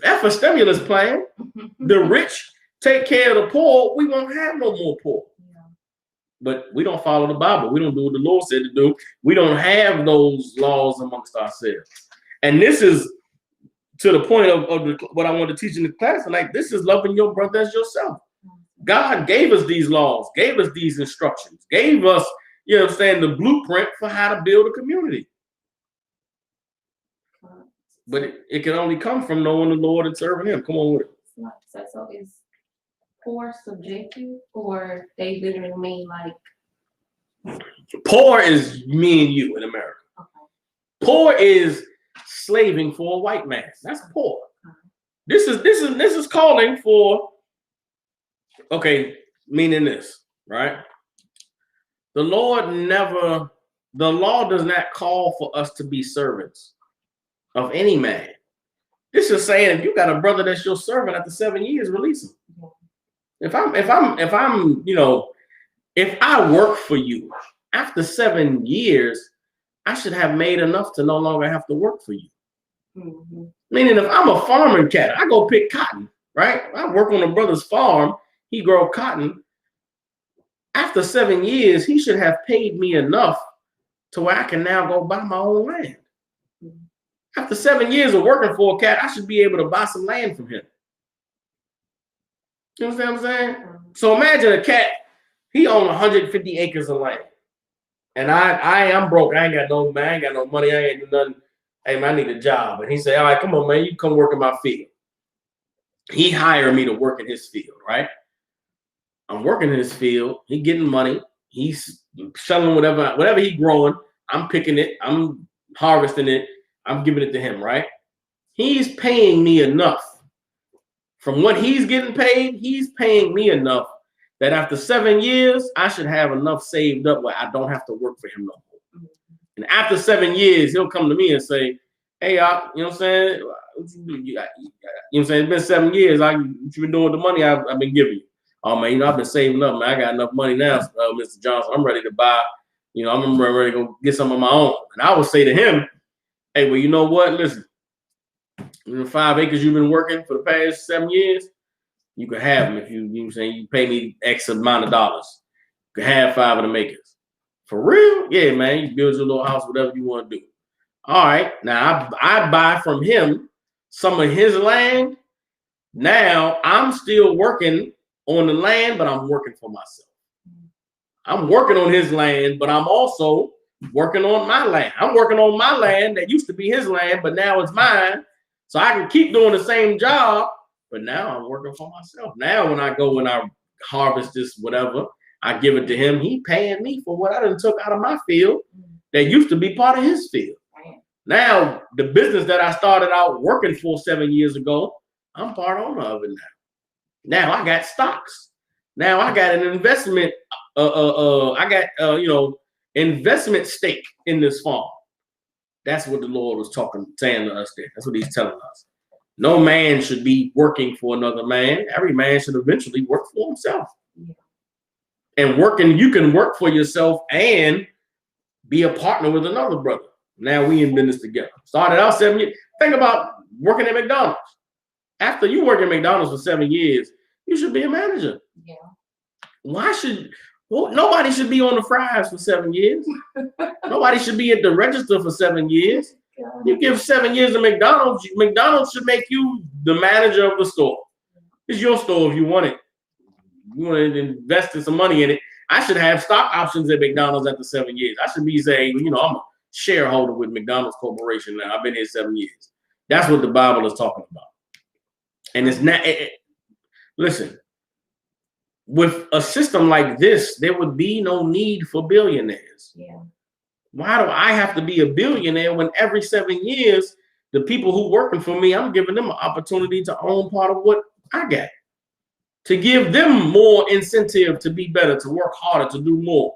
[SPEAKER 1] F a stimulus plan. The rich take care of the poor. We won't have no more poor. But we don't follow the Bible. We don't do what the Lord said to do. We don't have those laws amongst ourselves. And this is to the point of what I want to teach in the class. Like, this is loving your brother as yourself. God gave us these laws, gave us these instructions, gave us, the blueprint for how to build a community. But it can only come from knowing the Lord and serving him. Come on with it.
[SPEAKER 2] So is poor subjective, or they literally mean like?
[SPEAKER 1] Poor is me and you in America. Okay. Poor is slaving for a white man. That's poor. This is calling for, meaning this, right? The law does not call for us to be servants of any man. This is saying if you got a brother that's your servant after 7 years, release him. If I work for you after 7 years, I should have made enough to no longer have to work for you. Mm-hmm. Meaning, if I'm a farming cat, I go pick cotton, right? I work on a brother's farm. He grow cotton. After 7 years, he should have paid me enough to where I can now go buy my own land. Mm-hmm. After 7 years of working for a cat, I should be able to buy some land from him. You understand what I'm saying? Mm-hmm. So imagine a cat, he owns 150 acres of land. And I'm broke. I ain't got no money. I ain't do nothing. Hey, man, I need a job. And he said, all right, come on, man, you come work in my field. He hired me to work in his field, right? I'm working in his field. He getting money. He's selling whatever he growing. I'm picking it. I'm harvesting it. I'm giving it to him, right? He's paying me enough. From what he's getting paid, he's paying me enough that after 7 years, I should have enough saved up where I don't have to work for him no more. And after 7 years, he'll come to me and say, hey, you know what I'm saying? You know what I'm saying? It's been 7 years. What you been doing with the money I've been giving you? oh man, you know, I've been saving up, man. I got enough money now, Mr. Johnson. I'm ready to buy, you know, I'm ready to go get some of my own. And I would say to him, hey, well, you know what? Listen, the 5 acres you've been working for the past 7 years, you can have them if you know what I'm saying, you pay me X amount of dollars. You can have 5 of them acres. For real? Yeah, man. You build your little house, whatever you want to do. All right. Now I buy from him some of his land. Now I'm still working on the land, but I'm working for myself. I'm working on his land, but I'm also working on my land. I'm working on my land that used to be his land, but now it's mine. So I can keep doing the same job, but now I'm working for myself. Now when I go and I harvest this whatever, I give it to him. He paying me for what I done took out of my field that used to be part of his field. Now the business that I started out working for 7 years ago, I'm part owner of it now. Now I got stocks. Now I got an investment. I got investment stake in this farm. That's what the Lord was saying to us there. That's what he's telling us. No man should be working for another man. Every man should eventually work for himself. Yeah. And working, you can work for yourself and be a partner with another brother. Now we in business together. Started out 7 years. Think about working at McDonald's. After you work at McDonald's for 7 years, you should be a manager. Yeah. Nobody should be on the fries for 7 years. Nobody should be at the register for 7 years. God. You give 7 years to McDonald's, McDonald's should make you the manager of the store. It's your store if you want it. You want to invest in some money in it. I should have stock options at McDonald's after 7 years. I should be saying, you know, I'm a shareholder with McDonald's Corporation now. I've been here 7 years. That's what the Bible is talking about. And it's not, listen, with a system like this, there would be no need for billionaires. Yeah. Why do I have to be a billionaire when every 7 years, the people who working for me, I'm giving them an opportunity to own part of what I got, to give them more incentive to be better, to work harder, to do more.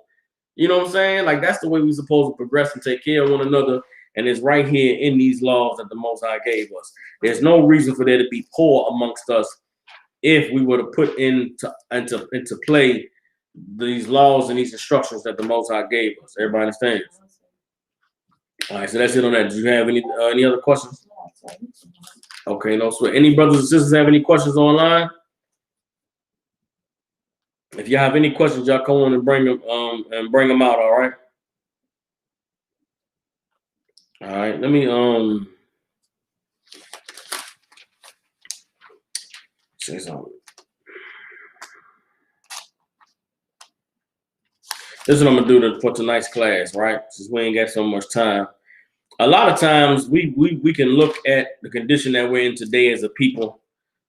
[SPEAKER 1] You know what I'm saying? Like, that's the way we're supposed to progress and take care of one another. And it's right here in these laws that the Most High gave us. There's no reason for there to be poor amongst us if we were to put into play these laws and these instructions that the Most High gave us. Everybody understands? All right, so that's it on that. Do you have any other questions? Okay, no sweat. Any brothers and sisters have any questions online? If you have any questions, y'all come on and bring them out. All right. All right. Let me say something. This is what I'm gonna do for tonight's class, right? Since we ain't got so much time. A lot of times we can look at the condition that we're in today as a people.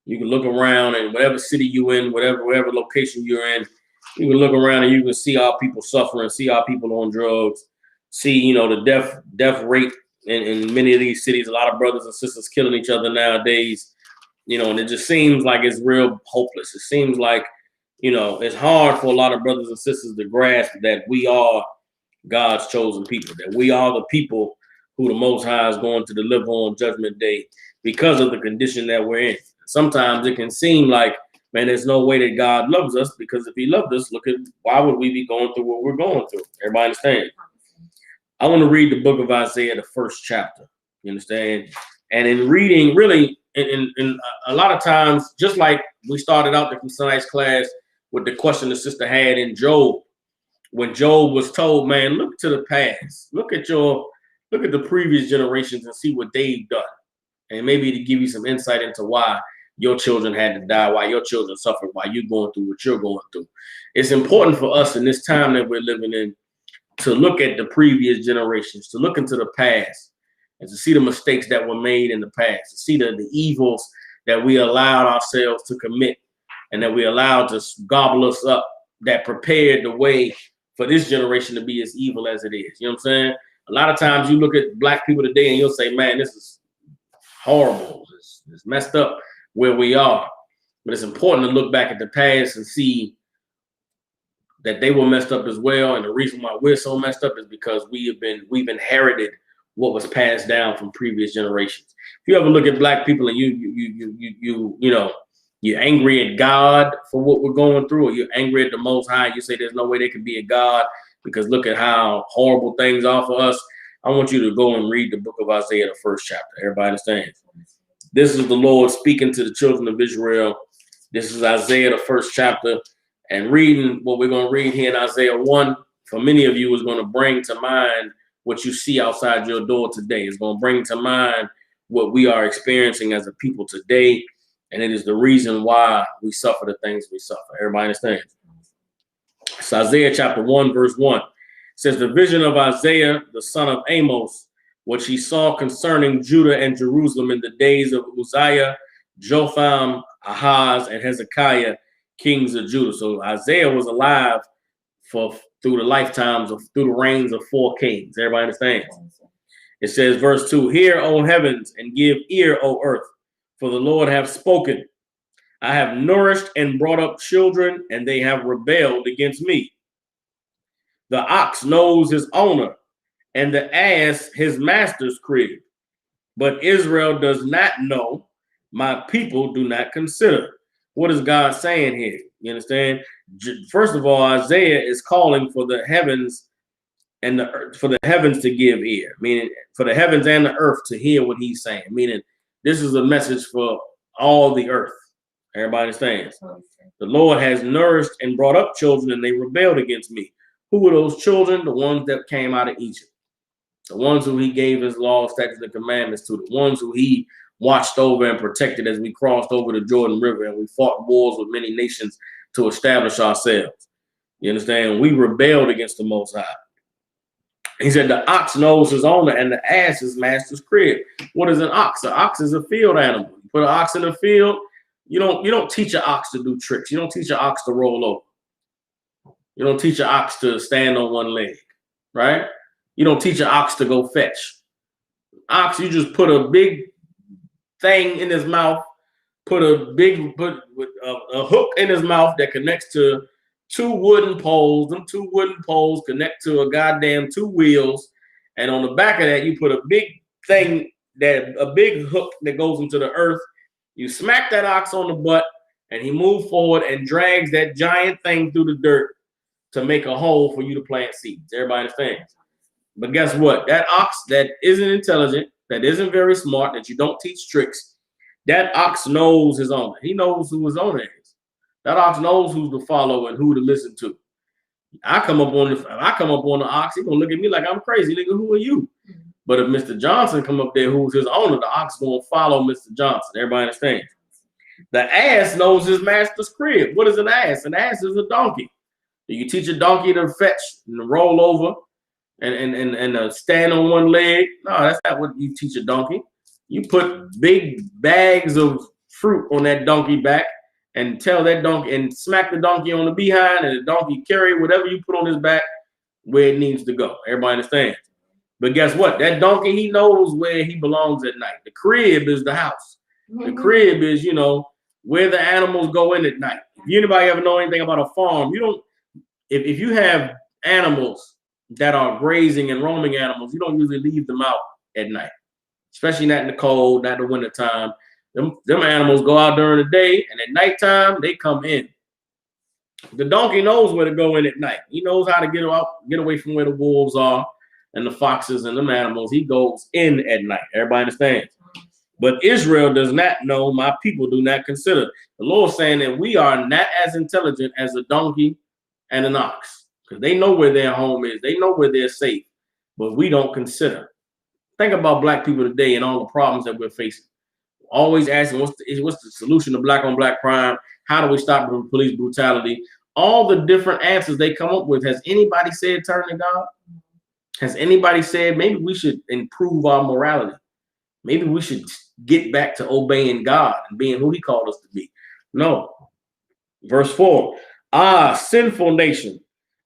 [SPEAKER 1] You can look around and whatever city you in, whatever location you're in, you can look around and you can see our people suffering, see our people on drugs, see, you know, the death rate in many of these cities. A lot of brothers and sisters killing each other nowadays, you know, and it just seems like it's real hopeless. It seems like, you know, it's hard for a lot of brothers and sisters to grasp that we are God's chosen people, that we are the people who the Most High is going to deliver on Judgment Day because of the condition that we're in. Sometimes it can seem like, man, there's no way that God loves us, because if he loved us, look at, why would we be going through what we're going through? Everybody understand? I want to read the book of Isaiah, the 1st chapter. You understand? And in reading, really, in a lot of times, just like we started out tonight's class with the question the sister had in Job, when Job was told, man, look to the past, look at the previous generations and see what they've done, and maybe to give you some insight into why your children had to die, why your children suffered, why you're going through what you're going through. It's important for us in this time that we're living in to look at the previous generations, to look into the past, and to see the mistakes that were made in the past, to see the evils that we allowed ourselves to commit and that we allowed to gobble us up, that prepared the way for this generation to be as evil as it is. You know what I'm saying? A lot of times you look at black people today and you'll say, man, this is horrible. It's messed up where we are. But it's important to look back at the past and see that they were messed up as well. And the reason why we're so messed up is because we've inherited what was passed down from previous generations. If you ever look at black people and you You're angry at God for what we're going through, or you're angry at the Most High. You say there's no way there can be a God because look at how horrible things are for us. I want you to go and read the book of Isaiah, the first chapter. Everybody understands? This is the Lord speaking to the children of Israel. This is Isaiah, the first chapter. And reading what we're going to read here in Isaiah 1, for many of you, is going to bring to mind what you see outside your door today. It's going to bring to mind what we are experiencing as a people today. And it is the reason why we suffer the things we suffer. Everybody understands? It's Isaiah chapter 1, verse 1. It says, the vision of Isaiah, the son of Amos, which he saw concerning Judah and Jerusalem in the days of Uzziah, Jotham, Ahaz, and Hezekiah, kings of Judah. So Isaiah was alive through the reigns of 4 kings. Everybody understands? It says, verse 2, hear, O heavens, and give ear, O earth, for the Lord hath spoken. I have nourished and brought up children, and they have rebelled against me. The ox knows his owner, and the ass his master's crib. But Israel does not know, my people do not consider. What is God saying here? You understand? First of all, Isaiah is calling for the heavens and the earth, for the heavens to give ear, meaning for the heavens and the earth to hear what he's saying, meaning this is a message for all the earth. Everybody understands? The Lord has nourished and brought up children, and they rebelled against me. Who were those children? The ones that came out of Egypt. The ones who he gave his law, statutes, and commandments to. The ones who he watched over and protected as we crossed over the Jordan River and we fought wars with many nations to establish ourselves. You understand? We rebelled against the Most High. He said the ox knows his owner and the ass his master's crib. What is an ox? An ox is a field animal. You put an ox in the field, you don't teach an ox to do tricks. You don't teach an ox to roll over. You don't teach an ox to stand on one leg, right? You don't teach an ox to go fetch. Ox, you just put a big thing in his mouth, put a hook in his mouth that connects to 2 wooden poles. Them 2 wooden poles connect to a goddamn 2 wheels, and on the back of that you put a big thing, a big hook that goes into the earth. You smack that ox on the butt, and he moves forward and drags that giant thing through the dirt to make a hole for you to plant seeds. Everybody understands? But guess what? That ox that isn't intelligent, that isn't very smart, that you don't teach tricks, that ox knows his owner. He knows who his owner is. That ox knows who to follow and who to listen to. I come up on the ox, he's gonna look at me like I'm crazy, nigga. Who are you? But if Mr. Johnson come up there, who's his owner, the ox gonna follow Mr. Johnson. Everybody understands? The ass knows his master's crib. What is an ass? An ass is a donkey. You teach a donkey to fetch and roll over and stand on one leg. No, that's not what you teach a donkey. You put big bags of fruit on that donkey back and tell that donkey and smack the donkey on the behind, and the donkey carry whatever you put on his back where it needs to go. Everybody understands? But guess what? That donkey, he knows where he belongs at night. The crib is the house. The crib is, where the animals go in at night. If anybody ever know anything about a farm, if you have animals that are grazing and roaming animals, you don't usually leave them out at night, especially not in the cold, not in the winter time. Them animals go out during the day, and at nighttime they come in. The donkey knows where to go in at night. He knows how to get away from where the wolves are and the foxes and them animals. He goes in at night. Everybody understands? But Israel does not know, my people do not consider. The Lord saying that we are not as intelligent as a donkey and an ox, because they know where their home is. They know where they're safe, but we don't consider. Think about black people today and all the problems that we're facing. Always asking, what's the solution to black on black crime? How do we stop police brutality? All the different answers they come up with. Has anybody said turn to God? Has anybody said maybe we should improve our morality? Maybe we should get back to obeying God and being who he called us to be? No. Verse 4, sinful nation,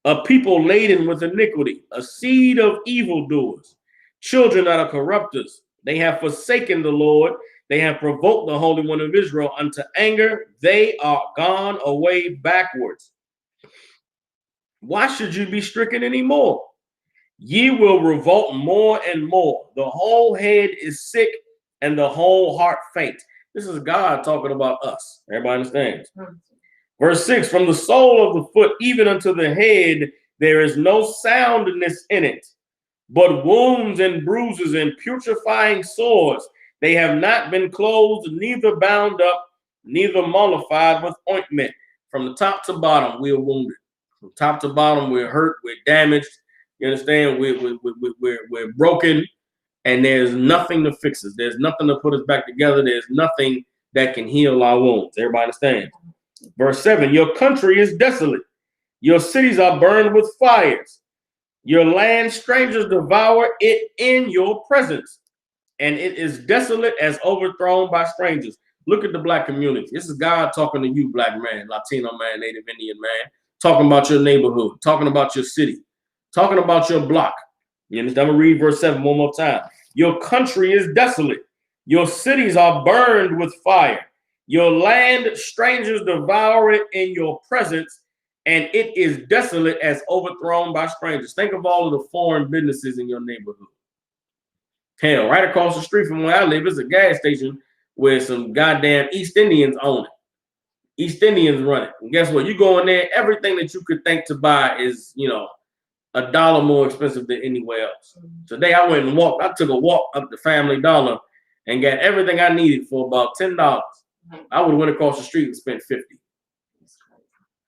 [SPEAKER 1] a people laden with iniquity, a seed of evildoers, children that are corrupters. They have forsaken the Lord. They have provoked the Holy One of Israel unto anger. They are gone away backwards. Why should you be stricken anymore? Ye will revolt more and more. The whole head is sick and the whole heart faint. This is God talking about us. Everybody understands? Verse 6, from the sole of the foot even unto the head, there is no soundness in it, but wounds and bruises and putrefying sores. They have not been closed, neither bound up, neither mollified with ointment. From the top to bottom, we are wounded. From top to bottom, we're hurt, we're damaged. You understand? We're broken, and there's nothing to fix us. There's nothing to put us back together. There's nothing that can heal our wounds. Everybody understand? Verse 7, your country is desolate. Your cities are burned with fires. Your land, strangers devour it in your presence, and it is desolate as overthrown by strangers. Look at the black community. This is God talking to you, black man, Latino man, Native Indian man, talking about your neighborhood, talking about your city, talking about your block. You understand? I'm going to read verse 7 one more time. Your country is desolate. Your cities are burned with fire. Your land, strangers devour it in your presence, and it is desolate as overthrown by strangers. Think of all of the foreign businesses in your neighborhood. Hell, right across the street from where I live is a gas station where some goddamn East Indians own it. East Indians run it. And guess what? You go in there, everything that you could think to buy is, $1 more expensive than anywhere else. Today I went and walked. I took a walk up to Family Dollar and got everything I needed for about $10. I would have went across the street and spent $50.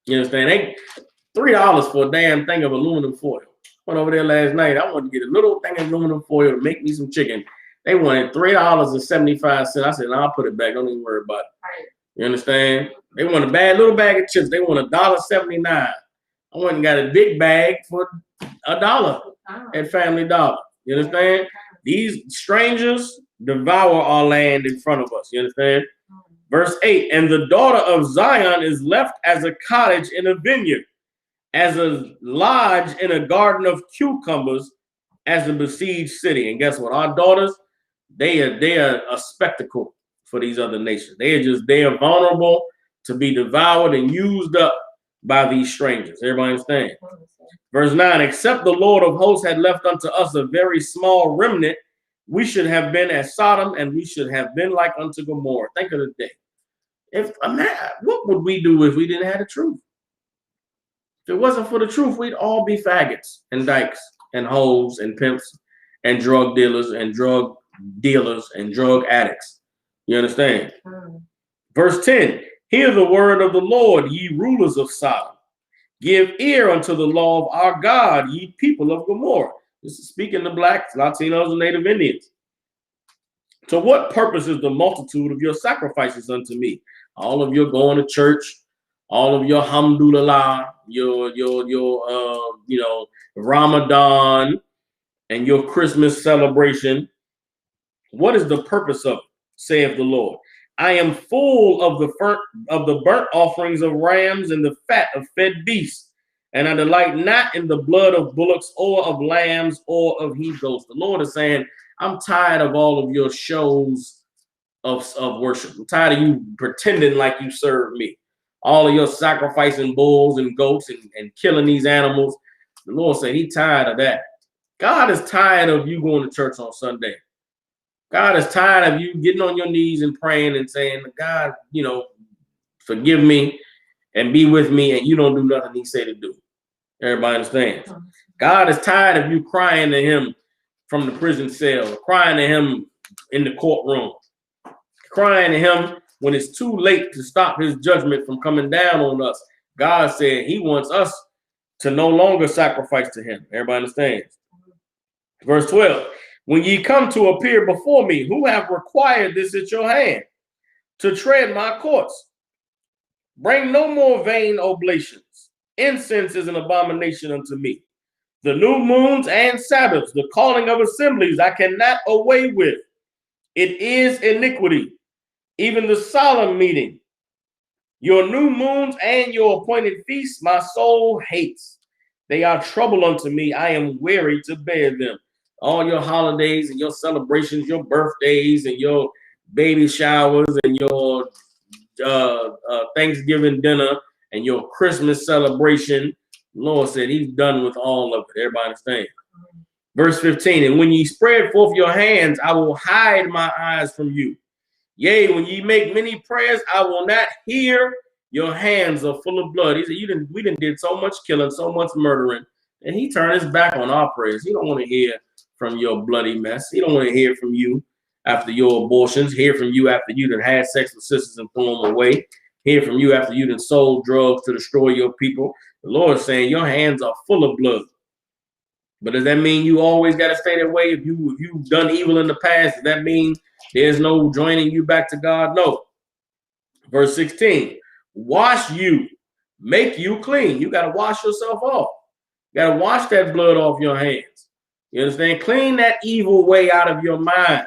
[SPEAKER 1] You understand? They $3 for a damn thing of aluminum foil. Went over there last night. I wanted to get a little thing of aluminum foil to make me some chicken. They wanted $3.75. I said, no, I'll put it back. Don't even worry about it. You understand? They want a little bag of chips. They want $1.79. I went and got a big bag for $1 at Family Dollar. You understand? These strangers devour our land in front of us. You understand? Verse 8, and the daughter of Zion is left as a cottage in a vineyard, as a lodge in a garden of cucumbers, as a besieged city. And guess what? Our daughters, they are a spectacle for these other nations. They are vulnerable to be devoured and used up by these strangers. Everybody understand? Verse 9, except the Lord of hosts had left unto us a very small remnant, we should have been as Sodom, and we should have been like unto Gomorrah. Think of the day. What would we do if we didn't have the truth? If it wasn't for the truth, we'd all be faggots and dykes and hoes and pimps and drug dealers and drug addicts. You understand? Verse 10, hear the word of the Lord, ye rulers of Sodom. Give ear unto the law of our God, ye people of Gomorrah. This is speaking to blacks, Latinos, and Native Indians. To what purpose is the multitude of your sacrifices unto me? All of your going to church, all of your hamdulillah, your Ramadan, and your Christmas celebration. What is the purpose of it, saith the Lord? I am full of the burnt offerings of rams and the fat of fed beasts, and I delight not in the blood of bullocks or of lambs or of he-goats. The Lord is saying, I'm tired of all of your shows of worship. I'm tired of you pretending like you serve me. All of your sacrificing bulls and goats and killing these animals. The Lord said he's tired of that. God is tired of you going to church on Sunday. God is tired of you getting on your knees and praying and saying, God, forgive me and be with me, and you don't do nothing he said to do. Everybody understands? God is tired of you crying to him from the prison cell, crying to him in the courtroom, crying to him when it's too late to stop his judgment from coming down on us. God said he wants us to no longer sacrifice to him. Everybody understands? Verse 12, when ye come to appear before me, who have required this at your hand? To tread my courts. Bring no more vain oblations. Incense is an abomination unto me. The new moons and Sabbaths, the calling of assemblies, I cannot away with. It is iniquity, even the solemn meeting. Your new moons and your appointed feasts, my soul hates. They are trouble unto me. I am weary to bear them. All your holidays and your celebrations, your birthdays and your baby showers and your Thanksgiving dinner and your Christmas celebration. The Lord said he's done with all of it. Everybody understand? Verse 15, and when ye spread forth your hands, I will hide my eyes from you. Yea, when ye make many prayers, I will not hear. Your hands are full of blood. He said, we done did so much killing, so much murdering. And he turned his back on our prayers. He don't want to hear from your bloody mess. He don't want to hear from you after your abortions, hear from you after you done had sex with sisters and threw them away, hear from you after you done sold drugs to destroy your people. The Lord is saying your hands are full of blood. But does that mean you always got to stay that way? If you've done evil in the past, does that mean there's no joining you back to God? No. Verse 16, wash you, make you clean. You got to wash yourself off. You got to wash that blood off your hands. You understand? Clean that evil way out of your mind.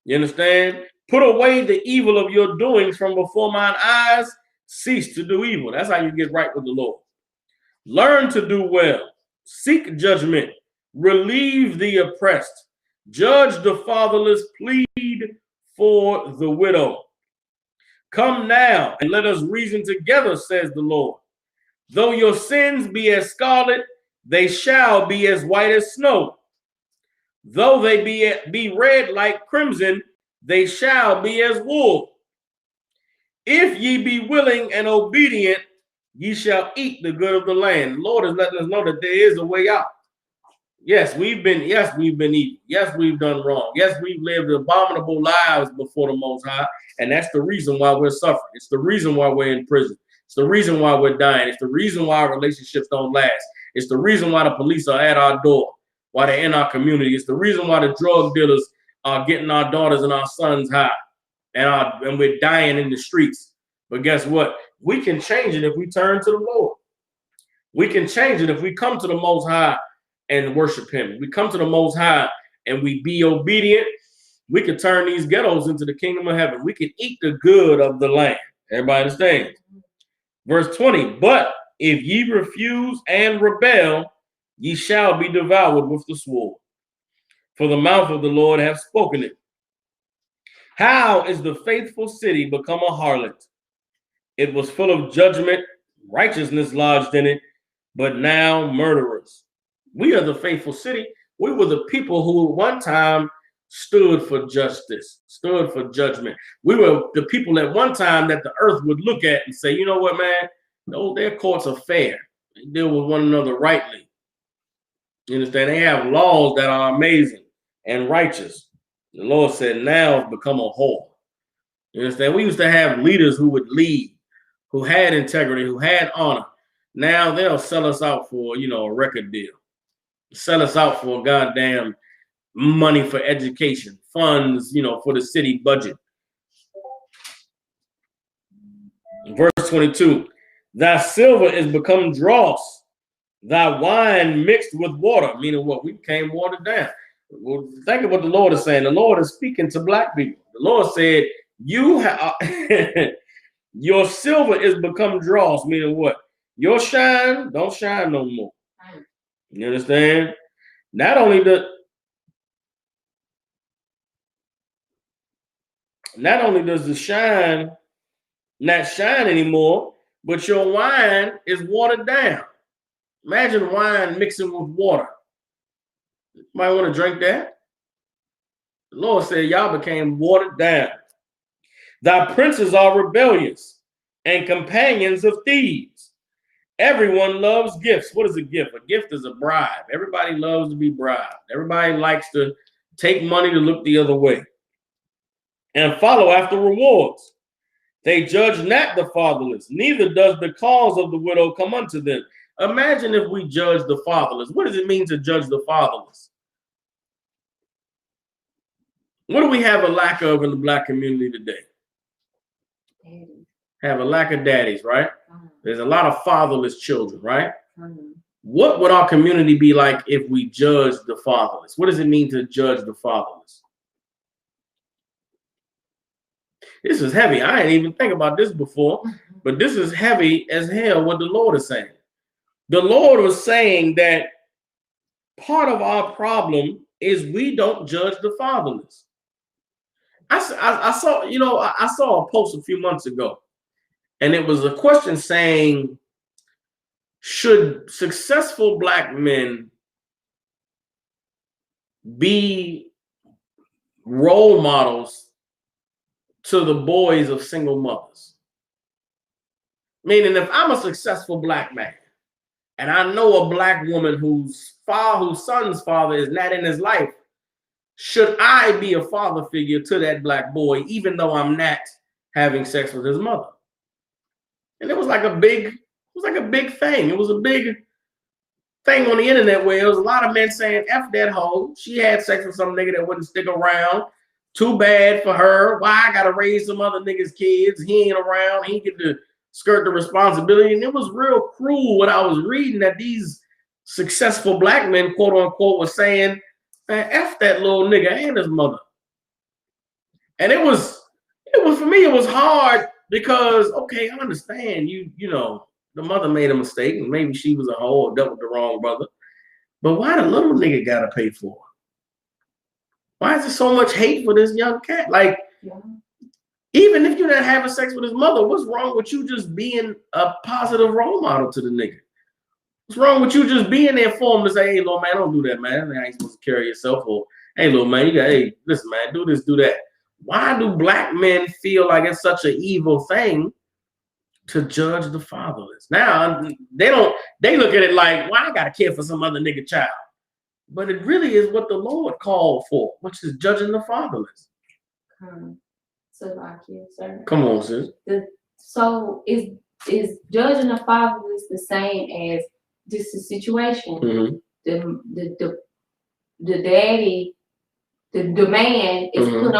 [SPEAKER 1] You understand? Put away the evil of your doings from before mine eyes. Cease to do evil. That's how you get right with the Lord. Learn to do well. Seek judgment. Relieve the oppressed. Judge the fatherless. Plead for the widow. Come now and let us reason together, says the Lord. Though your sins be as scarlet, they shall be as white as snow. Though they be red like crimson, they shall be as wool. If ye be willing and obedient, ye shall eat the good of the land. The Lord is letting us know that there is a way out. Yes, we've been evil. Yes, we've done wrong. Yes, we've lived abominable lives before the Most High. And that's the reason why we're suffering. It's the reason why we're in prison. It's the reason why we're dying. It's the reason why our relationships don't last. It's the reason why the police are at our door, why they're in our community. It's the reason why the drug dealers are getting our daughters and our sons high. And we're dying in the streets. But guess what? We can change it if we turn to the Lord. We can change it if we come to the Most High and worship him. If we come to the Most High and we be obedient, we can turn these ghettos into the kingdom of heaven. We can eat the good of the land. Everybody understands? Verse 20, but if ye refuse and rebel, ye shall be devoured with the sword. For the mouth of the Lord hath spoken it. How is the faithful city become a harlot? It was full of judgment, righteousness lodged in it, but now murderers. We are the faithful city. We were the people who at one time stood for justice, stood for judgment. We were the people at one time that the earth would look at and say, you know what, man? No, their courts are fair. They deal with one another rightly. You understand? They have laws that are amazing and righteous. The Lord said, now it's become a whore. You understand? We used to have leaders who would lead, who had integrity, who had honor. Now they'll sell us out for, a record deal. Sell us out for goddamn money for education, funds, for the city budget. Verse 22, thy silver is become dross, thy wine mixed with water, meaning what? We became watered down. Well, think of what the Lord is saying. The Lord is speaking to black people. The Lord said, your silver is become dross, meaning what? Your shine don't shine no more. You understand? Not only does the shine not shine anymore, but your wine is watered down. Imagine wine mixing with water. You might want to drink that. The Lord said, y'all became watered down. Thy princes are rebellious and companions of thieves. Everyone loves gifts. What is a gift? A gift is a bribe. Everybody loves to be bribed. Everybody likes to take money to look the other way and follow after rewards. They judge not the fatherless, neither does the cause of the widow come unto them. Imagine if we judge the fatherless. What does it mean to judge the fatherless? What do we have a lack of in the black community today? Daddy. Have a lack of daddies, right? There's a lot of fatherless children, right? What would our community be like if we judged the fatherless? What does it mean to judge the fatherless? This is heavy. I didn't even think about this before, but this is heavy as hell what the Lord is saying. The Lord was saying that part of our problem is we don't judge the fatherless. I saw a post a few months ago, and it was a question saying, should successful black men be role models to the boys of single mothers. Meaning, if I'm a successful black man and I know a black woman whose son's father is not in his life, should I be a father figure to that black boy, even though I'm not having sex with his mother? And it was like a big thing. It was a big thing on the internet where there was a lot of men saying, F that hoe. She had sex with some nigga that wouldn't stick around. Too bad for her. Why I gotta raise some other niggas' kids? He ain't around. He get to skirt the responsibility. And it was real cruel what I was reading, that these successful black men, quote unquote, were saying, man, F that little nigga and his mother. And it was for me, it was hard because, okay, I understand you know, the mother made a mistake and maybe she was a hoe or dealt with the wrong brother. But why the little nigga gotta pay for it? Why is there so much hate for this young cat? Like, even if you're not having sex with his mother, what's wrong with you just being a positive role model to the nigga? What's wrong with you just being there for him to say, hey, little man, don't do that, man. I ain't supposed to carry yourself. Or, hey, little man, hey, listen, man, do this, do that. Why do black men feel like it's such an evil thing to judge the fatherless? Now, they look at it like, well, I got to care for some other nigga child. But it really is what the Lord called for, which is judging the fatherless.
[SPEAKER 2] So like you, sir.
[SPEAKER 1] Come on, sis.
[SPEAKER 2] So is judging the fatherless the same as this is situation?
[SPEAKER 1] Mm-hmm.
[SPEAKER 2] The daddy, the man is
[SPEAKER 1] mm-hmm.
[SPEAKER 2] put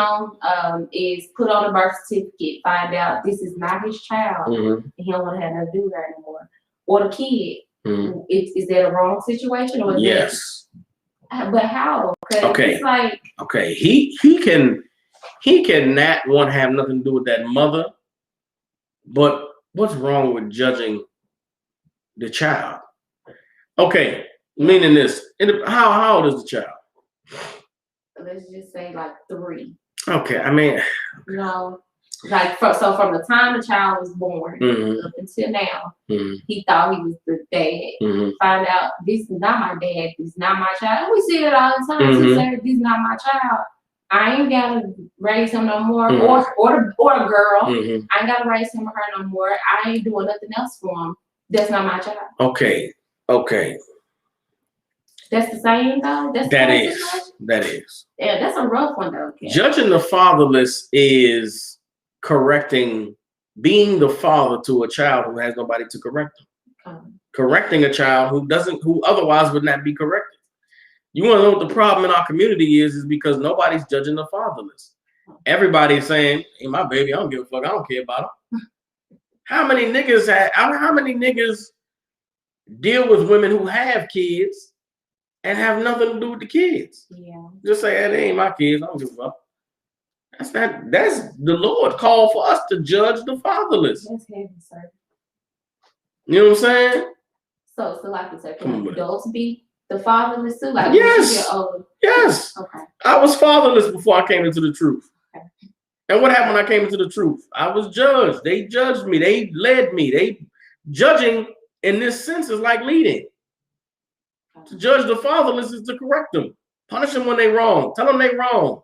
[SPEAKER 2] on a birth certificate, find out this is not his child,
[SPEAKER 1] mm-hmm.
[SPEAKER 2] and he don't want to have nothing to do with her anymore. Or the kid.
[SPEAKER 1] Mm-hmm.
[SPEAKER 2] Is that a wrong situation? Or
[SPEAKER 1] yes.
[SPEAKER 2] But how?
[SPEAKER 1] Okay.
[SPEAKER 2] It's like,
[SPEAKER 1] okay. He can not want to have nothing to do with that mother. But what's wrong with judging the child? Okay, meaning this. How old is the child?
[SPEAKER 2] Let's just say like 3.
[SPEAKER 1] Okay, I mean,
[SPEAKER 2] like from the time the child was born
[SPEAKER 1] mm-hmm.
[SPEAKER 2] up until now,
[SPEAKER 1] mm-hmm.
[SPEAKER 2] he thought he was the dad.
[SPEAKER 1] Mm-hmm.
[SPEAKER 2] Find out this is not my dad. This is not my child. And we see it all the time.
[SPEAKER 1] Mm-hmm.
[SPEAKER 2] He said, "This is not my child. I ain't gotta raise him no more."
[SPEAKER 1] Mm-hmm.
[SPEAKER 2] Or a girl.
[SPEAKER 1] Mm-hmm.
[SPEAKER 2] I ain't gotta raise him or her no more. I ain't doing nothing else for him. That's not my child.
[SPEAKER 1] Okay.
[SPEAKER 2] That's the same though. That is. Yeah, that's a rough one though. Okay.
[SPEAKER 1] Judging the fatherless is being the father to a child who has nobody to correct them. Correcting a child who otherwise would not be corrected. You want to know what the problem in our community is because nobody's judging the fatherless. Everybody's saying, hey, my baby, I don't give a fuck. I don't care about him. How many niggas deal with women who have kids and have nothing to do with the kids?
[SPEAKER 2] Yeah. Just
[SPEAKER 1] say, hey, they ain't my kids. I don't give a fuck. That's the Lord called for us to judge the fatherless.
[SPEAKER 2] That's heavy, sir.
[SPEAKER 1] You know what I'm saying?
[SPEAKER 2] So like you said, can adults be the fatherless too? Like,
[SPEAKER 1] yes. Yes.
[SPEAKER 2] Okay.
[SPEAKER 1] I was fatherless before I came into the truth.
[SPEAKER 2] Okay.
[SPEAKER 1] And what happened when I came into the truth? I was judged. They judged me. They led me. Judging in this sense is like leading. Okay. To judge the fatherless is to correct them. Punish them when they're wrong. Tell them they're wrong.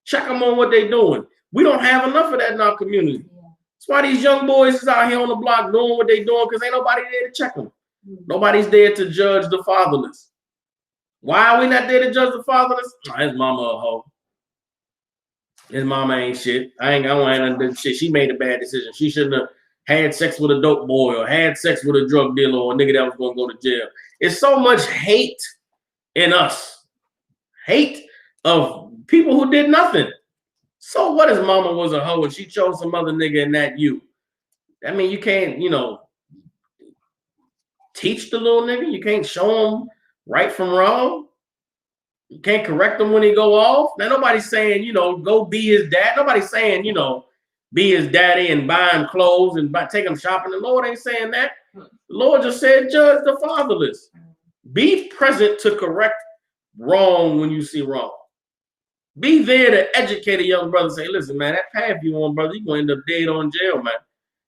[SPEAKER 1] Check them on what they're doing. We don't have enough of that in our community. Yeah. That's why these young boys is out here on the block doing what they're doing, because ain't nobody there to check them. Mm-hmm. Nobody's there to judge the fatherless. Why are we not there to judge the fatherless? His mama a hoe. His mama ain't shit. I don't have nothing to do shit. She made a bad decision. She shouldn't have had sex with a dope boy or had sex with a drug dealer or a nigga that was going to go to jail. It's so much hate in us. Hate of people who did nothing. So what if mama was a hoe and she chose some other nigga and not you? I mean, you can't, teach the little nigga. You can't show him right from wrong. You can't correct him when he go off. Now, nobody's saying, go be his dad. Nobody's saying, be his daddy and buy him clothes and take him shopping. The Lord ain't saying that. The Lord just said, judge the fatherless. Be present to correct wrong when you see wrong. Be there to educate a young brother. Say, listen, man, that path you on, brother, you're going to end up dead on jail, man.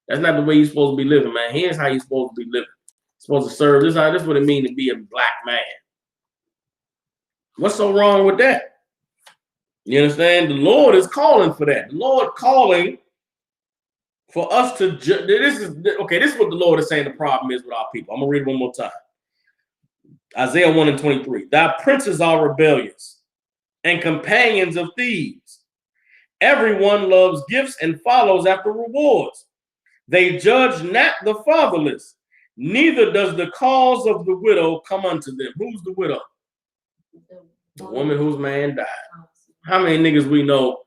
[SPEAKER 1] That's not the way you're supposed to be living, man. Here's how you're supposed to be living. You're supposed to serve. This is what it means to be a black man. What's so wrong with that? You understand? The Lord is calling for that. The Lord calling for us to judge. This is what the Lord is saying the problem is with our people. I'm going to read it one more time. Isaiah 1:23. Thy princes are rebellious and companions of thieves. Everyone loves gifts and follows after rewards. They judge not the fatherless, neither does the cause of the widow come unto them. Who's the widow? The woman whose man died. How many niggas we know?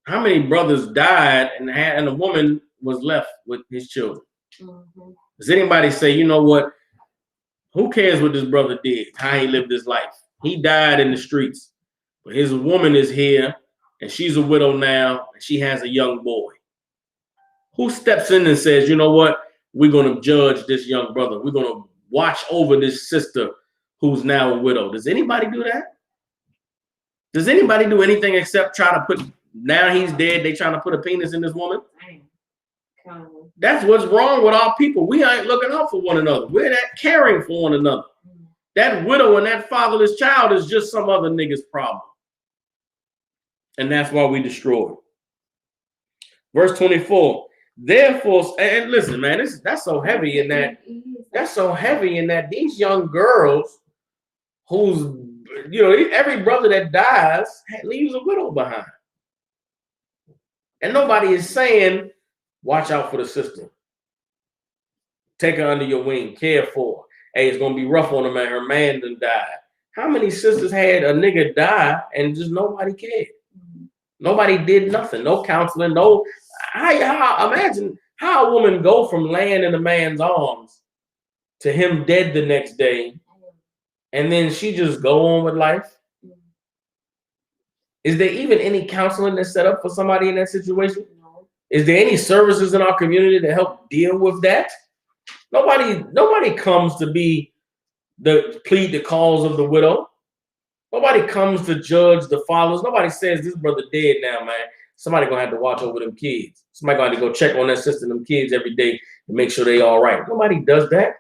[SPEAKER 1] How many brothers died and the woman was left with his children? Mm-hmm. Does anybody say, you know what? Who cares what this brother did? How he lived his life? He died in the streets, but his woman is here, and she's a widow now, and she has a young boy. Who steps in and says, you know what? We're going to judge this young brother. We're going to watch over this sister who's now a widow. Does anybody do that? Does anybody do anything except try to put, now he's dead, they trying to put a penis in this woman? That's what's wrong with our people. We ain't looking out for one another. We're not caring for one another. That widow and that fatherless child is just some other nigga's problem. And that's why we destroy it. Verse 24. Therefore, and listen, man, that's so heavy in that. That's so heavy in that these young girls who's, you know, every brother that dies leaves a widow behind. And nobody is saying, watch out for the sister. Take her under your wing, care for her. Hey, it's going to be rough on her, man. Her man done died. How many sisters had a nigga die and just nobody cared? Nobody did nothing. No counseling, no. Imagine how a woman go from laying in a man's arms to him dead the next day, and then she just go on with life. Is there even any counseling that's set up for somebody in that situation? Is there any services in our community to help deal with that? Nobody comes to plead the cause of the widow. Nobody comes to judge the fathers. Nobody says this brother dead now, man. Somebody gonna have to watch over them kids. Somebody gonna have to go check on that sister and them kids every day to make sure they all right. Nobody does that.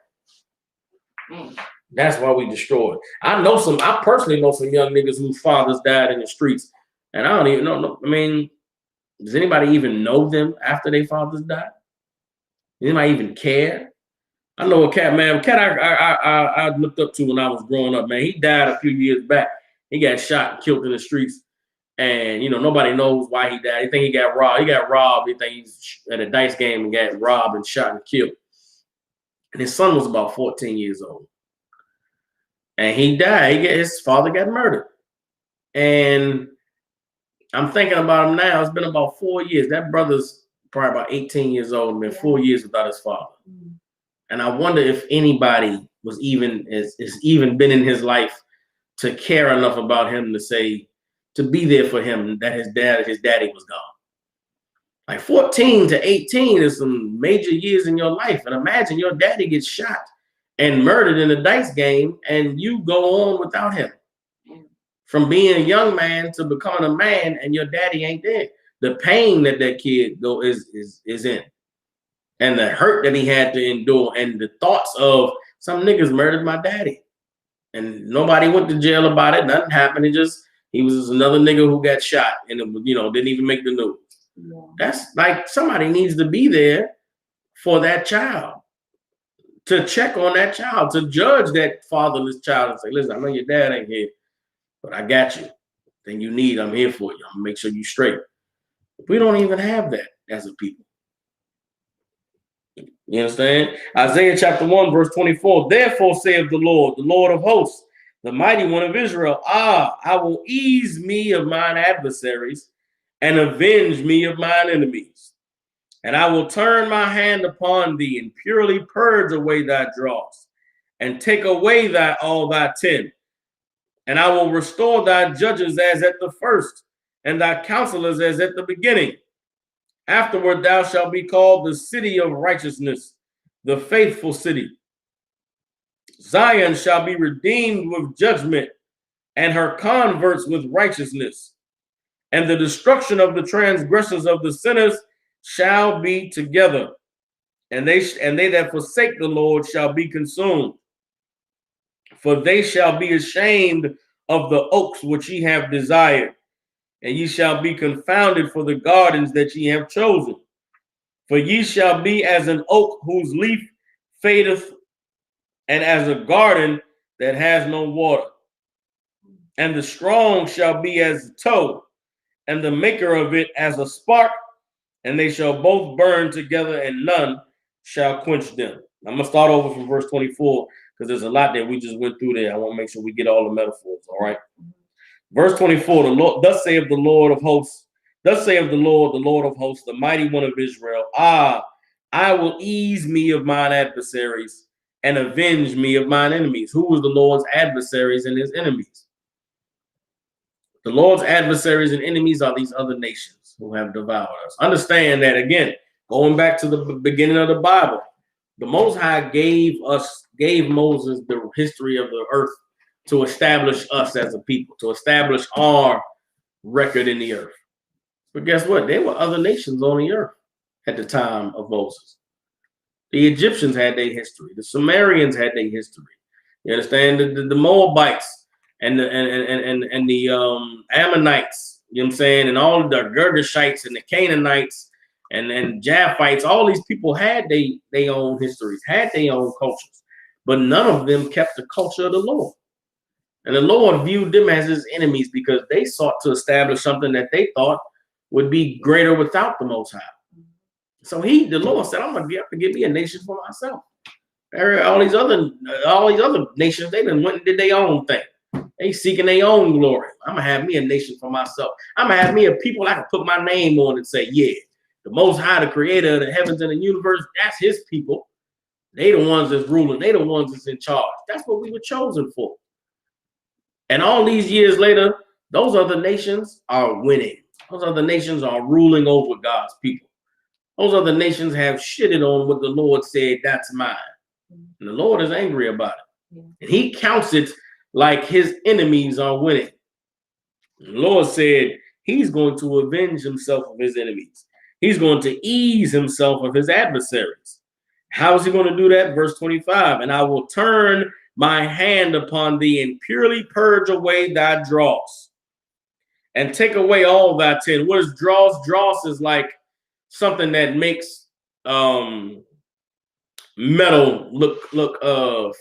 [SPEAKER 1] That's why we destroy it. I personally know some young niggas whose fathers died in the streets, and I don't even know. I mean, does anybody even know them after their fathers died? Does anybody even care? I know a cat I looked up to when I was growing up, man. He died a few years back. He got shot and killed in the streets. And, you know, nobody knows why he died. They think he got robbed. He got robbed. They think he's at a dice game and got robbed and shot and killed. And his son was about 14 years old. And he died. His father got murdered. And I'm thinking about him now. It's been about 4 years. That brother's probably about 18 years old and been 4 years without his father. And I wonder if anybody has even been in his life to care enough about him to say, to be there for him, that his daddy was gone. Like 14 to 18 is some major years in your life. And imagine your daddy gets shot and murdered in a dice game and you go on without him. From being a young man to becoming a man and your daddy ain't there. The pain that kid is in. And the hurt that he had to endure and the thoughts of some niggas murdered my daddy. And nobody went to jail about it. Nothing happened. He was just another nigga who got shot and it, you know, didn't even make the news. Yeah. That's like somebody needs to be there for that child, to check on that child, to judge that fatherless child and say, listen, I know your dad ain't here, but I got you. Then you need, I'm here for you. I'm gonna make sure you straight. We don't even have that as a people. You understand? Isaiah chapter 1, verse 24. Therefore saith the Lord of hosts, the mighty one of Israel, I will ease me of mine adversaries and avenge me of mine enemies. And I will turn my hand upon thee and purely purge away thy dross and take away all thy tin. And I will restore thy judges as at the first and thy counselors as at the beginning. Afterward, thou shalt be called the city of righteousness, the faithful city. Zion shall be redeemed with judgment, and her converts with righteousness. And the destruction of the transgressors of the sinners shall be together. And they that forsake the Lord shall be consumed. For they shall be ashamed of the oaks which ye have desired, and ye shall be confounded for the gardens that ye have chosen. For ye shall be as an oak whose leaf fadeth, and as a garden that has no water. And the strong shall be as a tow, and the maker of it as a spark, and they shall both burn together, and none shall quench them. I'm going to start over from verse 24, because there's a lot that we just went through there. I want to make sure we get all the metaphors, all right? Verse 24, the Lord, thus saith the Lord of hosts, thus saith the Lord of hosts, the mighty one of Israel, I will ease me of mine adversaries and avenge me of mine enemies. Who was the Lord's adversaries and his enemies? The Lord's adversaries and enemies are these other nations who have devoured us. Understand that, again, going back to the beginning of the Bible, the Most High gave Moses the history of the earth to establish us as a people, to establish our record in the earth. But guess what? There were other nations on the earth at the time of Moses. The Egyptians had their history. The Sumerians had their history. You understand? The Moabites and the Ammonites, you know what I'm saying? And all the Girgashites and the Canaanites and Japhites, all these people had their own histories, had their own cultures, but none of them kept the culture of the Lord. And the Lord viewed them as his enemies because they sought to establish something that they thought would be greater without the Most High. So the Lord said, I'm going to have to give me a nation for myself. All these other nations, they done went and did their own thing. They seeking their own glory. I'm going to have me a nation for myself. I'm going to have me a people I can put my name on and say, yeah, the Most High, the creator of the heavens and the universe, that's his people. They the ones that's ruling. They the ones that's in charge. That's what we were chosen for. And all these years later, those other nations are winning. Those other nations are ruling over God's people. Those other nations have shitted on what the Lord said, that's mine. And the Lord is angry about it. And he counts it like his enemies are winning. And the Lord said he's going to avenge himself of his enemies. He's going to ease himself of his adversaries. How is he going to do that? Verse 25, and I will turn my hand upon thee and purely purge away thy dross and take away all thy tin. What is dross? Dross is like something that makes metal look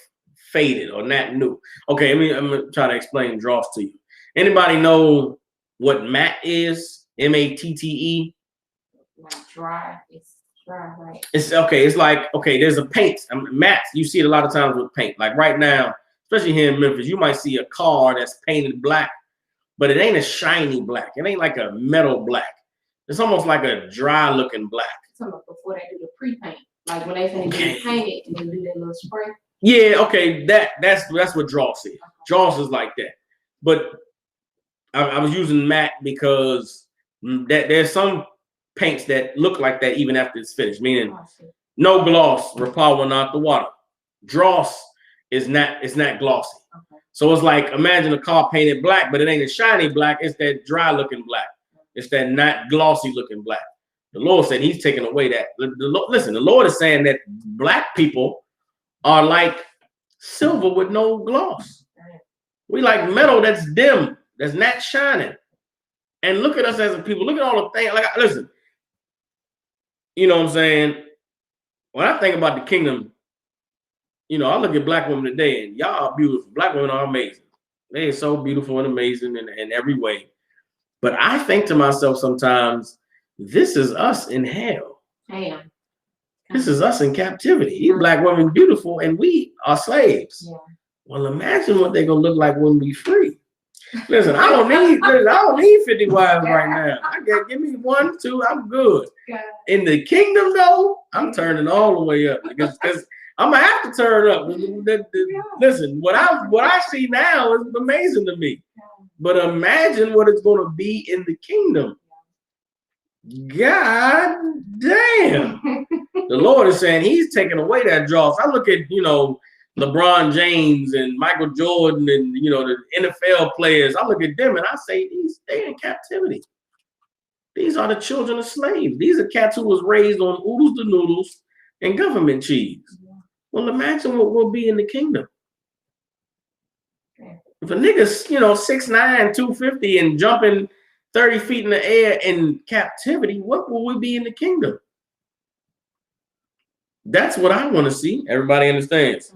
[SPEAKER 1] faded or not new. Okay, I'm gonna try to explain dross to you. Anybody know what matte is? M-A-T-T-E?
[SPEAKER 2] Like dry. It's dry, right?
[SPEAKER 1] It's okay. It's like, okay, there's a paint. Matte, you see it a lot of times with paint. Like right now, especially here in Memphis, you might see a car that's painted black, but it ain't a shiny black. It ain't like a metal black. It's almost like a dry looking black.
[SPEAKER 2] Before they do the pre-paint, like when they finish getting painted and they do that little spray.
[SPEAKER 1] Yeah, okay, that's what dross is. Dross is like that. But I was using matte because there's some paints that look like that even after it's finished, meaning no gloss, repel not the water. Dross is not glossy. Okay. So it's like, imagine a car painted black, but it ain't a shiny black, it's that dry looking black. It's that not glossy looking black. The Lord said he's taking away that. Listen, the Lord is saying that black people are like silver with no gloss. We like metal that's dim, that's not shining. And look at us as a people. Look at all the things. Like, listen, you know what I'm saying? When I think about the kingdom, you know, I look at black women today and y'all are beautiful. Black women are amazing. They are so beautiful and amazing in every way. But I think to myself sometimes, this is us in hell. Damn. This is us in captivity. These black women beautiful and we are slaves. Yeah. Well, imagine what they're gonna look like when we free. Listen, I don't need 50 wives right now. Give me 1, 2, I'm good. Yeah. In the kingdom though, I'm turning all the way up because I'm gonna have to turn up. Listen, what I see now is amazing to me. But imagine what it's going to be in the kingdom. God damn. The Lord is saying he's taking away that dross. I look at, you know, LeBron James and Michael Jordan and, you know, the NFL players. I look at them and I say, they're in captivity. These are the children of slaves. These are cats who was raised on oodles to noodles and government cheese. Well, imagine what will be in the kingdom. If a nigga's, you know, 6'9", 250 and jumping 30 feet in the air in captivity, what will we be in the kingdom? That's what I want to see. Everybody understands.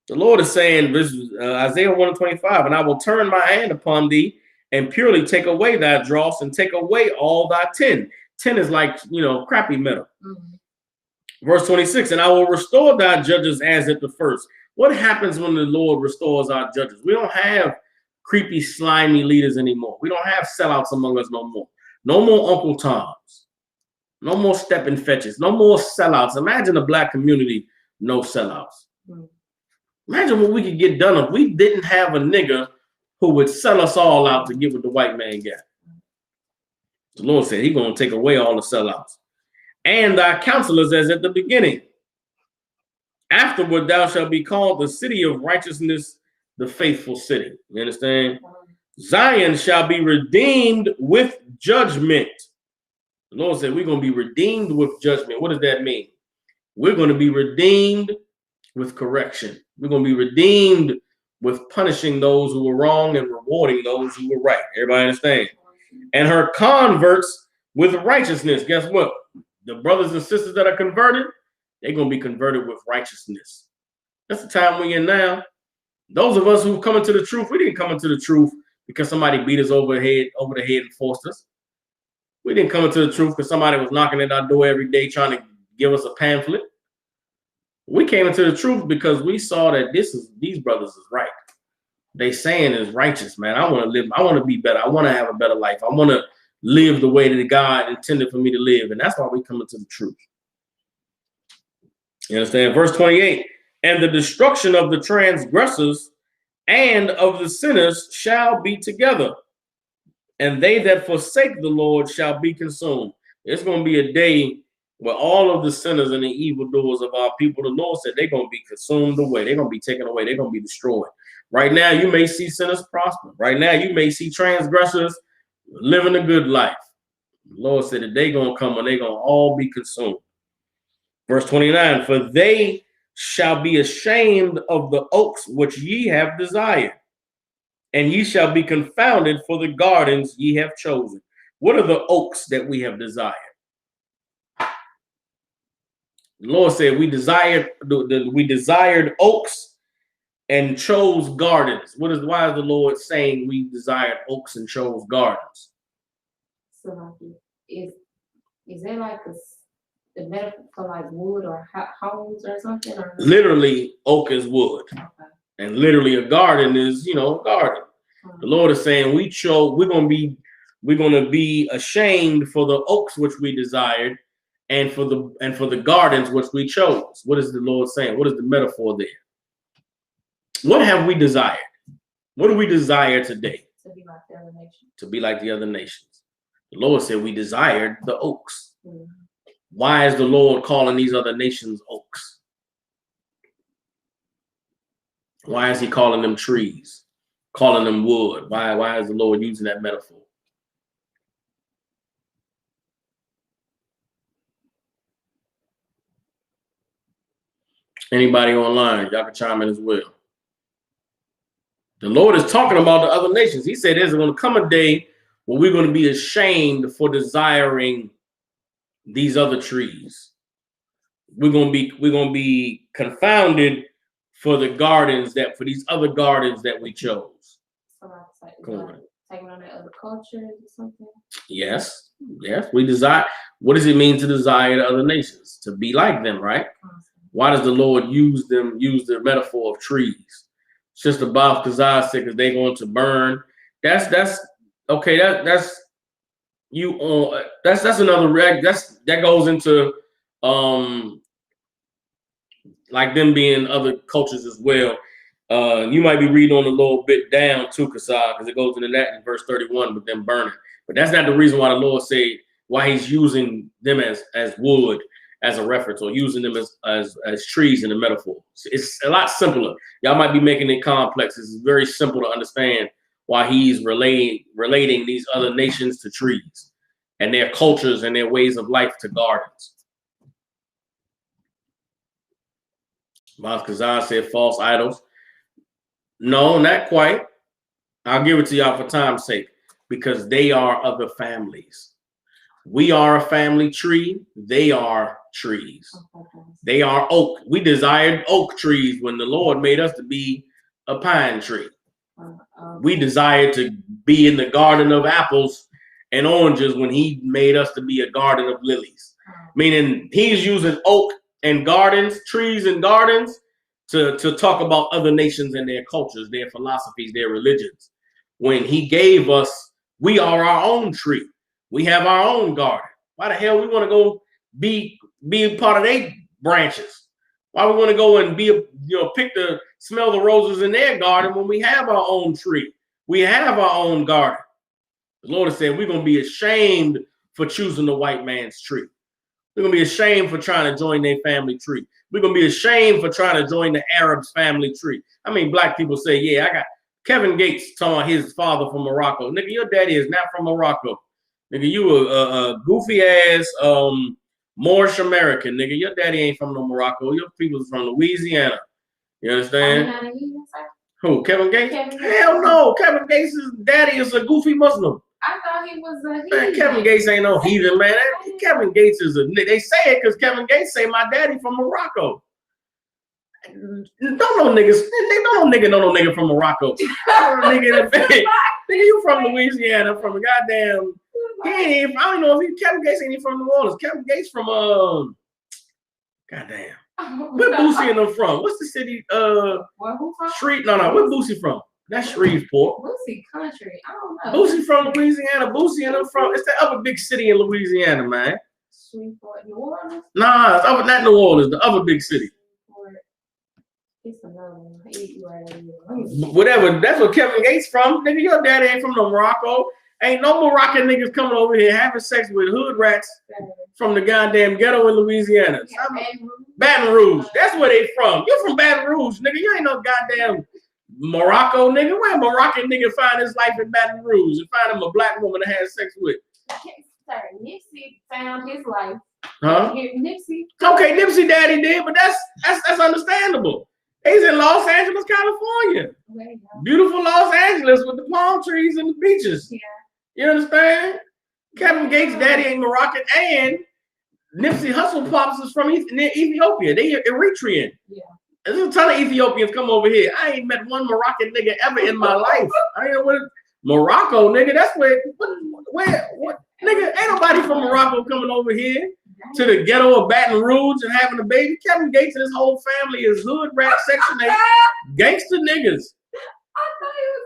[SPEAKER 1] The Lord is saying, this is Isaiah 1:25, and I will turn my hand upon thee and purely take away thy dross and take away all thy tin. Tin is like, crappy metal. Verse 26, and I will restore thy judges as at the first. What happens when the Lord restores our judges? We don't have creepy, slimy leaders anymore. We don't have sellouts among us no more. No more Uncle Toms. No more stepping fetches. No more sellouts. Imagine a black community, no sellouts. Imagine what we could get done if we didn't have a nigga who would sell us all out to get what the white man got. The Lord said he's going to take away all the sellouts. And thy counselors as at the beginning. Afterward, thou shalt be called the city of righteousness, the faithful city. You understand? Zion shall be redeemed with judgment. The Lord said we're going to be redeemed with judgment. What does that mean? We're going to be redeemed with correction. We're going to be redeemed with punishing those who were wrong and rewarding those who were right. Everybody understand? And her converts with righteousness. Guess what? The brothers and sisters that are converted, they're going to be converted with righteousness. That's the time we're in now. Those of us who come into the truth, we didn't come into the truth because somebody beat us over the head and forced us. We didn't come into the truth because somebody was knocking at our door every day trying to give us a pamphlet. We came into the truth because we saw that these brothers is right. They saying is righteous, man. I want to live. I want to be better. I want to have a better life. I want to live the way that God intended for me to live. And that's why we come into the truth. You understand? Verse 28, and the destruction of the transgressors and of the sinners shall be together. And they that forsake the Lord shall be consumed. It's going to be a day where all of the sinners and the evildoers of our people, the Lord said they're going to be consumed away. They're going to be taken away. They're going to be destroyed. Right now, you may see sinners prosper. Right now, you may see transgressors living a good life. The Lord said that they're going to come and they're going to all be consumed. Verse 29, for they shall be ashamed of the oaks which ye have desired, and ye shall be confounded for the gardens ye have chosen. What are the oaks that we have desired? The Lord said we desired oaks and chose gardens. Why is the Lord saying we desired oaks and chose gardens?
[SPEAKER 2] So like, is there like the metaphor for like wood or homes or something? Or
[SPEAKER 1] literally, oak is wood, okay. And literally a garden is a garden. The Lord is saying we're gonna be ashamed for the oaks which we desired, and for the gardens which we chose. What is the Lord saying? What is the metaphor there? What have we desired? What do we desire today?
[SPEAKER 2] To be like the other nations.
[SPEAKER 1] To be like the other nations. The Lord said we desired the oaks. Why is the Lord calling these other nations oaks? Why is he calling them trees? Calling them wood? Why is the Lord using that metaphor? Anybody online, y'all can chime in as well. The Lord is talking about the other nations. He said there's going to come a day where we're going to be ashamed for desiring these other trees. We're going to be confounded for the gardens for these other gardens that we chose.
[SPEAKER 2] So like taking on that other culture or something? Yes.
[SPEAKER 1] We desire. What does it mean to desire the other nations? To be like them, right? Awesome. Why does the Lord use the metaphor of trees? It's just about Kazai said because they're going to burn. That's okay. That's another reg. That goes into like them being other cultures as well. You might be reading on a little bit down to Kazai because it goes into that in verse 31 with them burning. But that's not the reason why the Lord said why he's using them as wood as a reference, or using them as trees in the metaphor. It's a lot simpler. Y'all might be making it complex. It's very simple to understand why he's relating these other nations to trees and their cultures and their ways of life to gardens. Mount Kazan said false idols. No, not quite. I'll give it to y'all for time's sake. because they are other families. We are a family tree. They are trees. They are oak. We desired oak trees when the Lord made us to be a pine tree. We desired to be in the garden of apples and oranges when he made us to be a garden of lilies. Meaning he's using oak and gardens, trees and gardens to talk about other nations and their cultures, their philosophies, their religions. When he gave us, we are our own tree. We have our own garden. Why the hell we want to go be a part of their branches? Why we want to go and smell the roses in their garden when we have our own tree? We have our own garden. The Lord has said we're going to be ashamed for choosing the white man's tree. We're going to be ashamed for trying to join their family tree. We're going to be ashamed for trying to join the Arabs' family tree. I mean, black people say, yeah, I got Kevin Gates telling his father from Morocco. Nigga, your daddy is not from Morocco. Nigga, you a goofy ass Moorish American. Nigga, your daddy ain't from no Morocco. Your people's from Louisiana. You understand? Who? Kevin Gates? Hell no. Kevin Gates' daddy is a goofy Muslim.
[SPEAKER 2] I thought he was a heathen.
[SPEAKER 1] Man, Kevin Gates ain't no heathen, man. Kevin Gates is a nigga. They say it because Kevin Gates say my daddy from Morocco. Don't no nigga from Morocco. Nigga, you from Louisiana, from a goddamn. I don't know if Kevin Gates ain't even from New Orleans. Kevin Gates from goddamn. Where Boosie and them from? What's the city?
[SPEAKER 2] Where who from?
[SPEAKER 1] Street? No. Where Boosie from? That's Shreveport.
[SPEAKER 2] Boosie country. I don't know.
[SPEAKER 1] Boosie from Louisiana. Boosie and them from. It's the other big city in Louisiana, man.
[SPEAKER 2] Shreveport, New Orleans.
[SPEAKER 1] Nah, it's not New Orleans. The other big city.
[SPEAKER 2] It's another one.
[SPEAKER 1] Whatever. That's what Kevin Gates from. Nigga, your daddy ain't from no Morocco. Ain't no Moroccan niggas coming over here having sex with hood rats from the goddamn ghetto in Louisiana. Baton Rouge. That's where they from. You from Baton Rouge, nigga. You ain't no goddamn Morocco, nigga. Where a Moroccan nigga find his life in Baton Rouge and find him a black woman to have sex with?
[SPEAKER 2] Sorry, Nipsey found his life.
[SPEAKER 1] Huh?
[SPEAKER 2] Nipsey.
[SPEAKER 1] Okay, Nipsey daddy did, but that's understandable. He's in Los Angeles, California. Beautiful Los Angeles with the palm trees and the beaches. Yeah. You understand? Kevin Gates' daddy ain't Moroccan, and Nipsey Hussle pops is from Ethiopia. They Eritrean. Yeah. There's a ton of Ethiopians come over here. I ain't met one Moroccan nigga ever in my life. I ain't know what Morocco, nigga. That's where nigga, ain't nobody from Morocco coming over here to the ghetto of Baton Rouge and having a baby. Kevin Gates and his whole family is hood rat section 8 gangster niggas.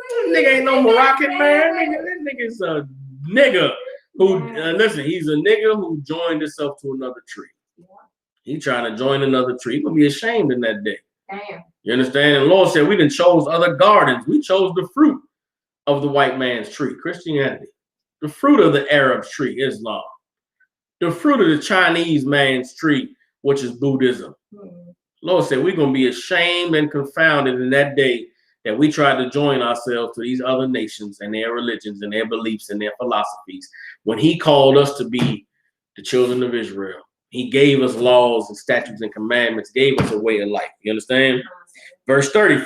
[SPEAKER 1] This nigga ain't no Moroccan, man. That nigga's a nigga who listen, he's a nigga who joined himself to another tree. He trying to join another tree. He gonna be ashamed in that day.
[SPEAKER 2] Damn.
[SPEAKER 1] You understand? And the Lord said we done chose other gardens. We chose the fruit of the white man's tree, Christianity. The fruit of the Arab's tree, Islam. The fruit of the Chinese man's tree, which is Buddhism. Lord said we're gonna be ashamed and confounded in that day that we tried to join ourselves to these other nations and their religions and their beliefs and their philosophies when he called us to be the children of Israel. He gave us laws and statutes and commandments, gave us a way of life. You understand? Verse 30,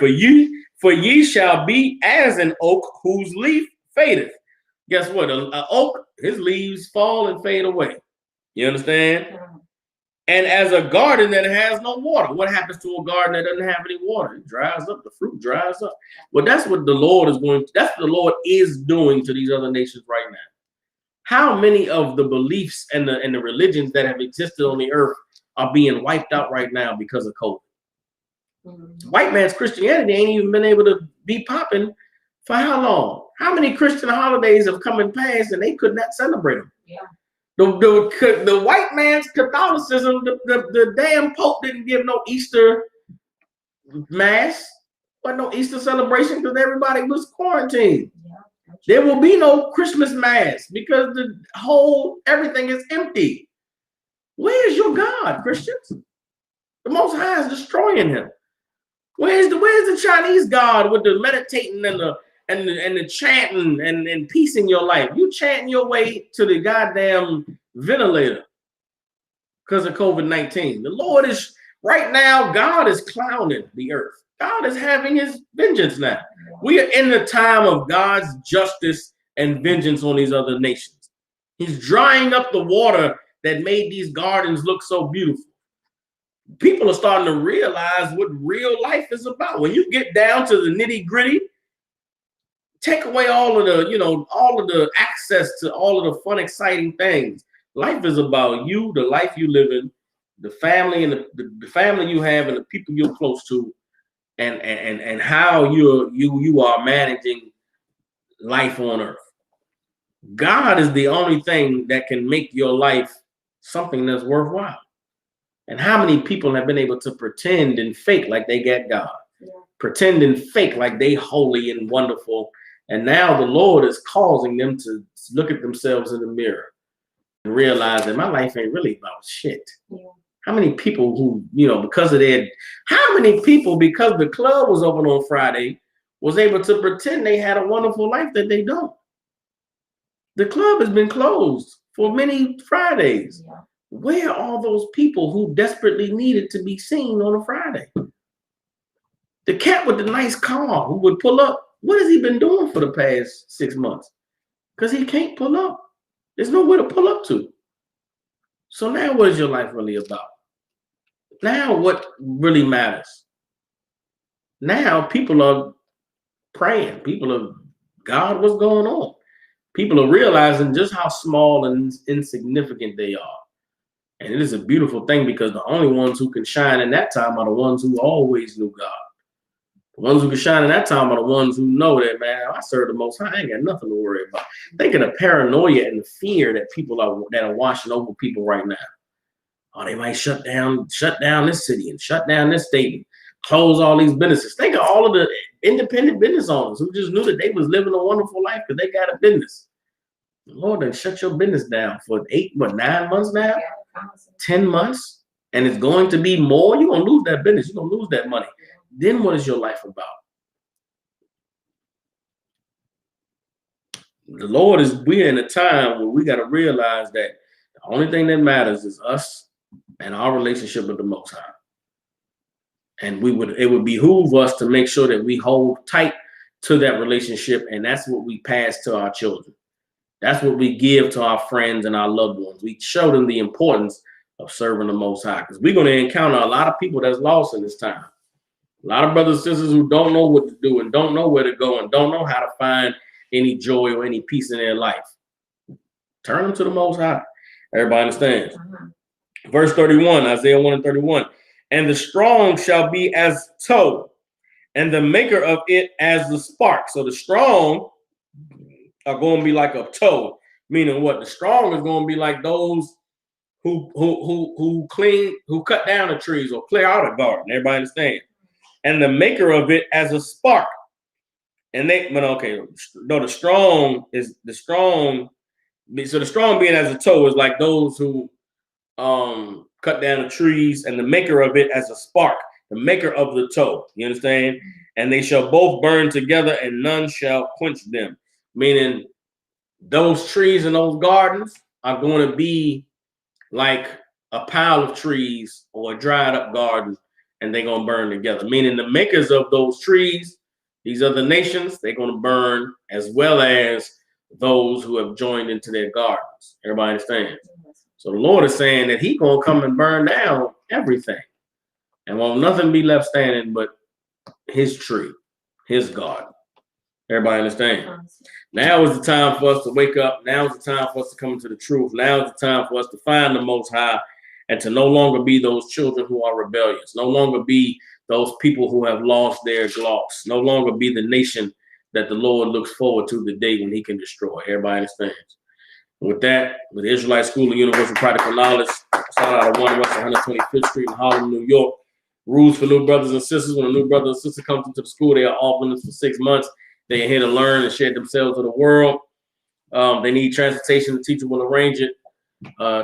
[SPEAKER 1] for ye shall be as an oak whose leaf fadeth. Guess what? An oak, his leaves fall and fade away. You understand? And as a garden that has no water. What happens to a garden that doesn't have any water? It dries up. The fruit dries up. Well, that's what the Lord is that's what the Lord is doing to these other nations right now. How many of the beliefs and the religions that have existed on the earth are being wiped out right now because of COVID? White man's Christianity ain't even been able to be popping for how long? How many Christian holidays have come and passed and they could not celebrate them? Yeah. The white man's Catholicism, the damn Pope didn't give no Easter mass or no Easter celebration because everybody was quarantined. Yeah. There will be no Christmas mass because everything is empty. Where's your God, Christians? The Most High is destroying him. Where's the Chinese God with the meditating and the chanting and peace in your life? You chanting your way to the goddamn ventilator because of COVID-19. The Lord is right now, God is clowning the earth. God is having his vengeance now. We are in the time of God's justice and vengeance on these other nations. He's drying up the water that made these gardens look so beautiful. People are starting to realize what real life is about. When you get down to the nitty gritty, take away all of the, all of the access to all of the fun, exciting things. Life is about you, the life you live in, the family and the family you have and the people you're close to, and how you are managing life on earth. God is the only thing that can make your life something that's worthwhile. And how many people have been able to pretend and fake like they get God, pretend and fake like they holy and wonderful. And now the Lord is causing them to look at themselves in the mirror and realize that my life ain't really about shit. Yeah. How many people who, because of how many people, because the club was open on Friday, was able to pretend they had a wonderful life that they don't? The club has been closed for many Fridays. Yeah. Where are all those people who desperately needed to be seen on a Friday? The cat with the nice car who would pull up, what has he been doing for the past 6 months? Because he can't pull up. There's nowhere to pull up to. So now what is your life really about? Now what really matters? Now people are praying. People are, God, what's going on? People are realizing just how small and insignificant they are. And it is a beautiful thing, because the only ones who can shine in that time are the ones who always knew God. The ones who can shine in that time are the ones who know that, man, I serve the Most High. I ain't got nothing to worry about. Think of the paranoia and the fear that people are washing over people right now. Oh, they might shut down this city and shut down this state and close all these businesses. Think of all of the independent business owners who just knew that they was living a wonderful life because they got a business. The Lord done shut your business down for 9 months now, 10 months, and it's going to be more. You're going to lose that business. You're going to lose that money. Then what is your life about? The Lord we're in a time where we got to realize that the only thing that matters is us and our relationship with the Most High. And it would behoove us to make sure that we hold tight to that relationship, and that's what we pass to our children. That's what we give to our friends and our loved ones. We show them the importance of serving the Most High, because we're going to encounter a lot of people that's lost in this time. A lot of brothers and sisters who don't know what to do and don't know where to go and don't know how to find any joy or any peace in their life. Turn them to the Most High. Everybody understands? Verse 31, Isaiah 1:31. And the strong shall be as tow, and the maker of it as the spark. So the strong are going to be like a tow, meaning what? The strong is going to be like those who cut down the trees or clear out a garden. Everybody understand? And the maker of it as a spark. And the strong. So the strong being as a tow is like those who cut down the trees, and the maker of it as a spark, the maker of the tow. You understand? And they shall both burn together, and none shall quench them. Meaning those trees and those gardens are going to be like a pile of trees or a dried up garden, and they're going to burn together. Meaning the makers of those trees, these other nations, they're going to burn, as well as those who have joined into their gardens. Everybody understands? So the Lord is saying that He's going to come and burn down everything, and won't nothing be left standing but His tree, His garden. Everybody understand? Now is the time for us to wake up. Now is the time for us to come into the truth. Now is the time for us to find the Most High, and to no longer be those children who are rebellious. No longer be those people who have lost their gloss. No longer be the nation that the Lord looks forward to the day when He can destroy. Everybody understands? With that, with the Israelite School of Universal Practical Knowledge, shout out to 1 West 125th Street in Harlem, New York. Rules for new brothers and sisters. When a new brother or sister comes into the school, they are off limits for 6 months. They are here to learn and share themselves with the world. They need transportation. The teacher will arrange it.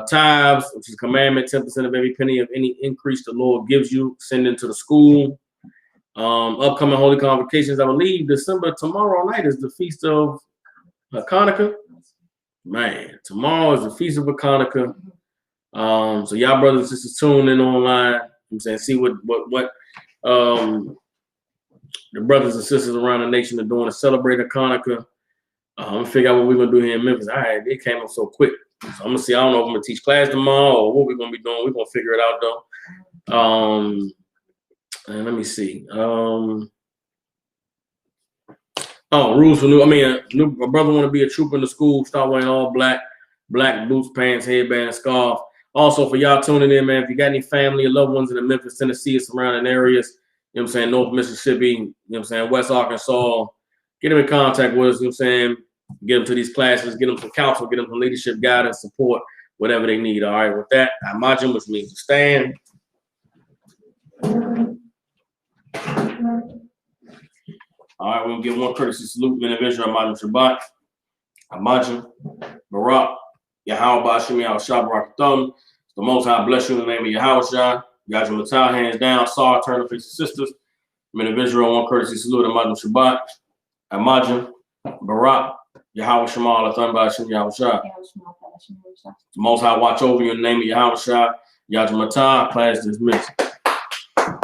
[SPEAKER 1] Tithes, which is a commandment, 10% of every penny of any increase the Lord gives you, send into the school. Upcoming holy convocations, I believe tomorrow night is the feast of Hanukkah. Man, tomorrow is the feast of Hanukkah. So y'all brothers and sisters tune in online. I'm saying, see what the brothers and sisters around the nation are doing to celebrate Hanukkah. I'm gonna figure out what we're gonna do here in Memphis. All right, it came up so quick. So I'm gonna see. I don't know if I'm gonna teach class tomorrow or what we're gonna be doing. We're gonna figure it out though. And let me see. Rules for new. I mean, a brother want to be a trooper in the school. Start wearing all black boots, pants, headband, scarf. Also, for y'all tuning in, man, if you got any family or loved ones in the Memphis, Tennessee, or surrounding areas, you know what I'm saying, North Mississippi, you know what I'm saying, West Arkansas, get them in contact with us, you know what I'm saying, get them to these classes, get them some counsel, get them some leadership guidance, support, whatever they need. All right, with that, Imagine, which means to stand. All right, we'll give one courtesy salute to individual Imagine Shabbat, Imagine, Barak, Yahweh Bashim, Yahweh Shabbat Thumb. The Most High bless you in the name of Yahweh Shah. Yahweh Matah, hands down. Saw, turn to face the sisters. From individual, one courtesy salute, Imagine Shabbat, Imagine, Barak, Yahweh Shemal, Thumb Bashim, Yahweh Shah. The Most High watch over you in the name of Yahweh Shah. Yahweh Matah, class dismissed.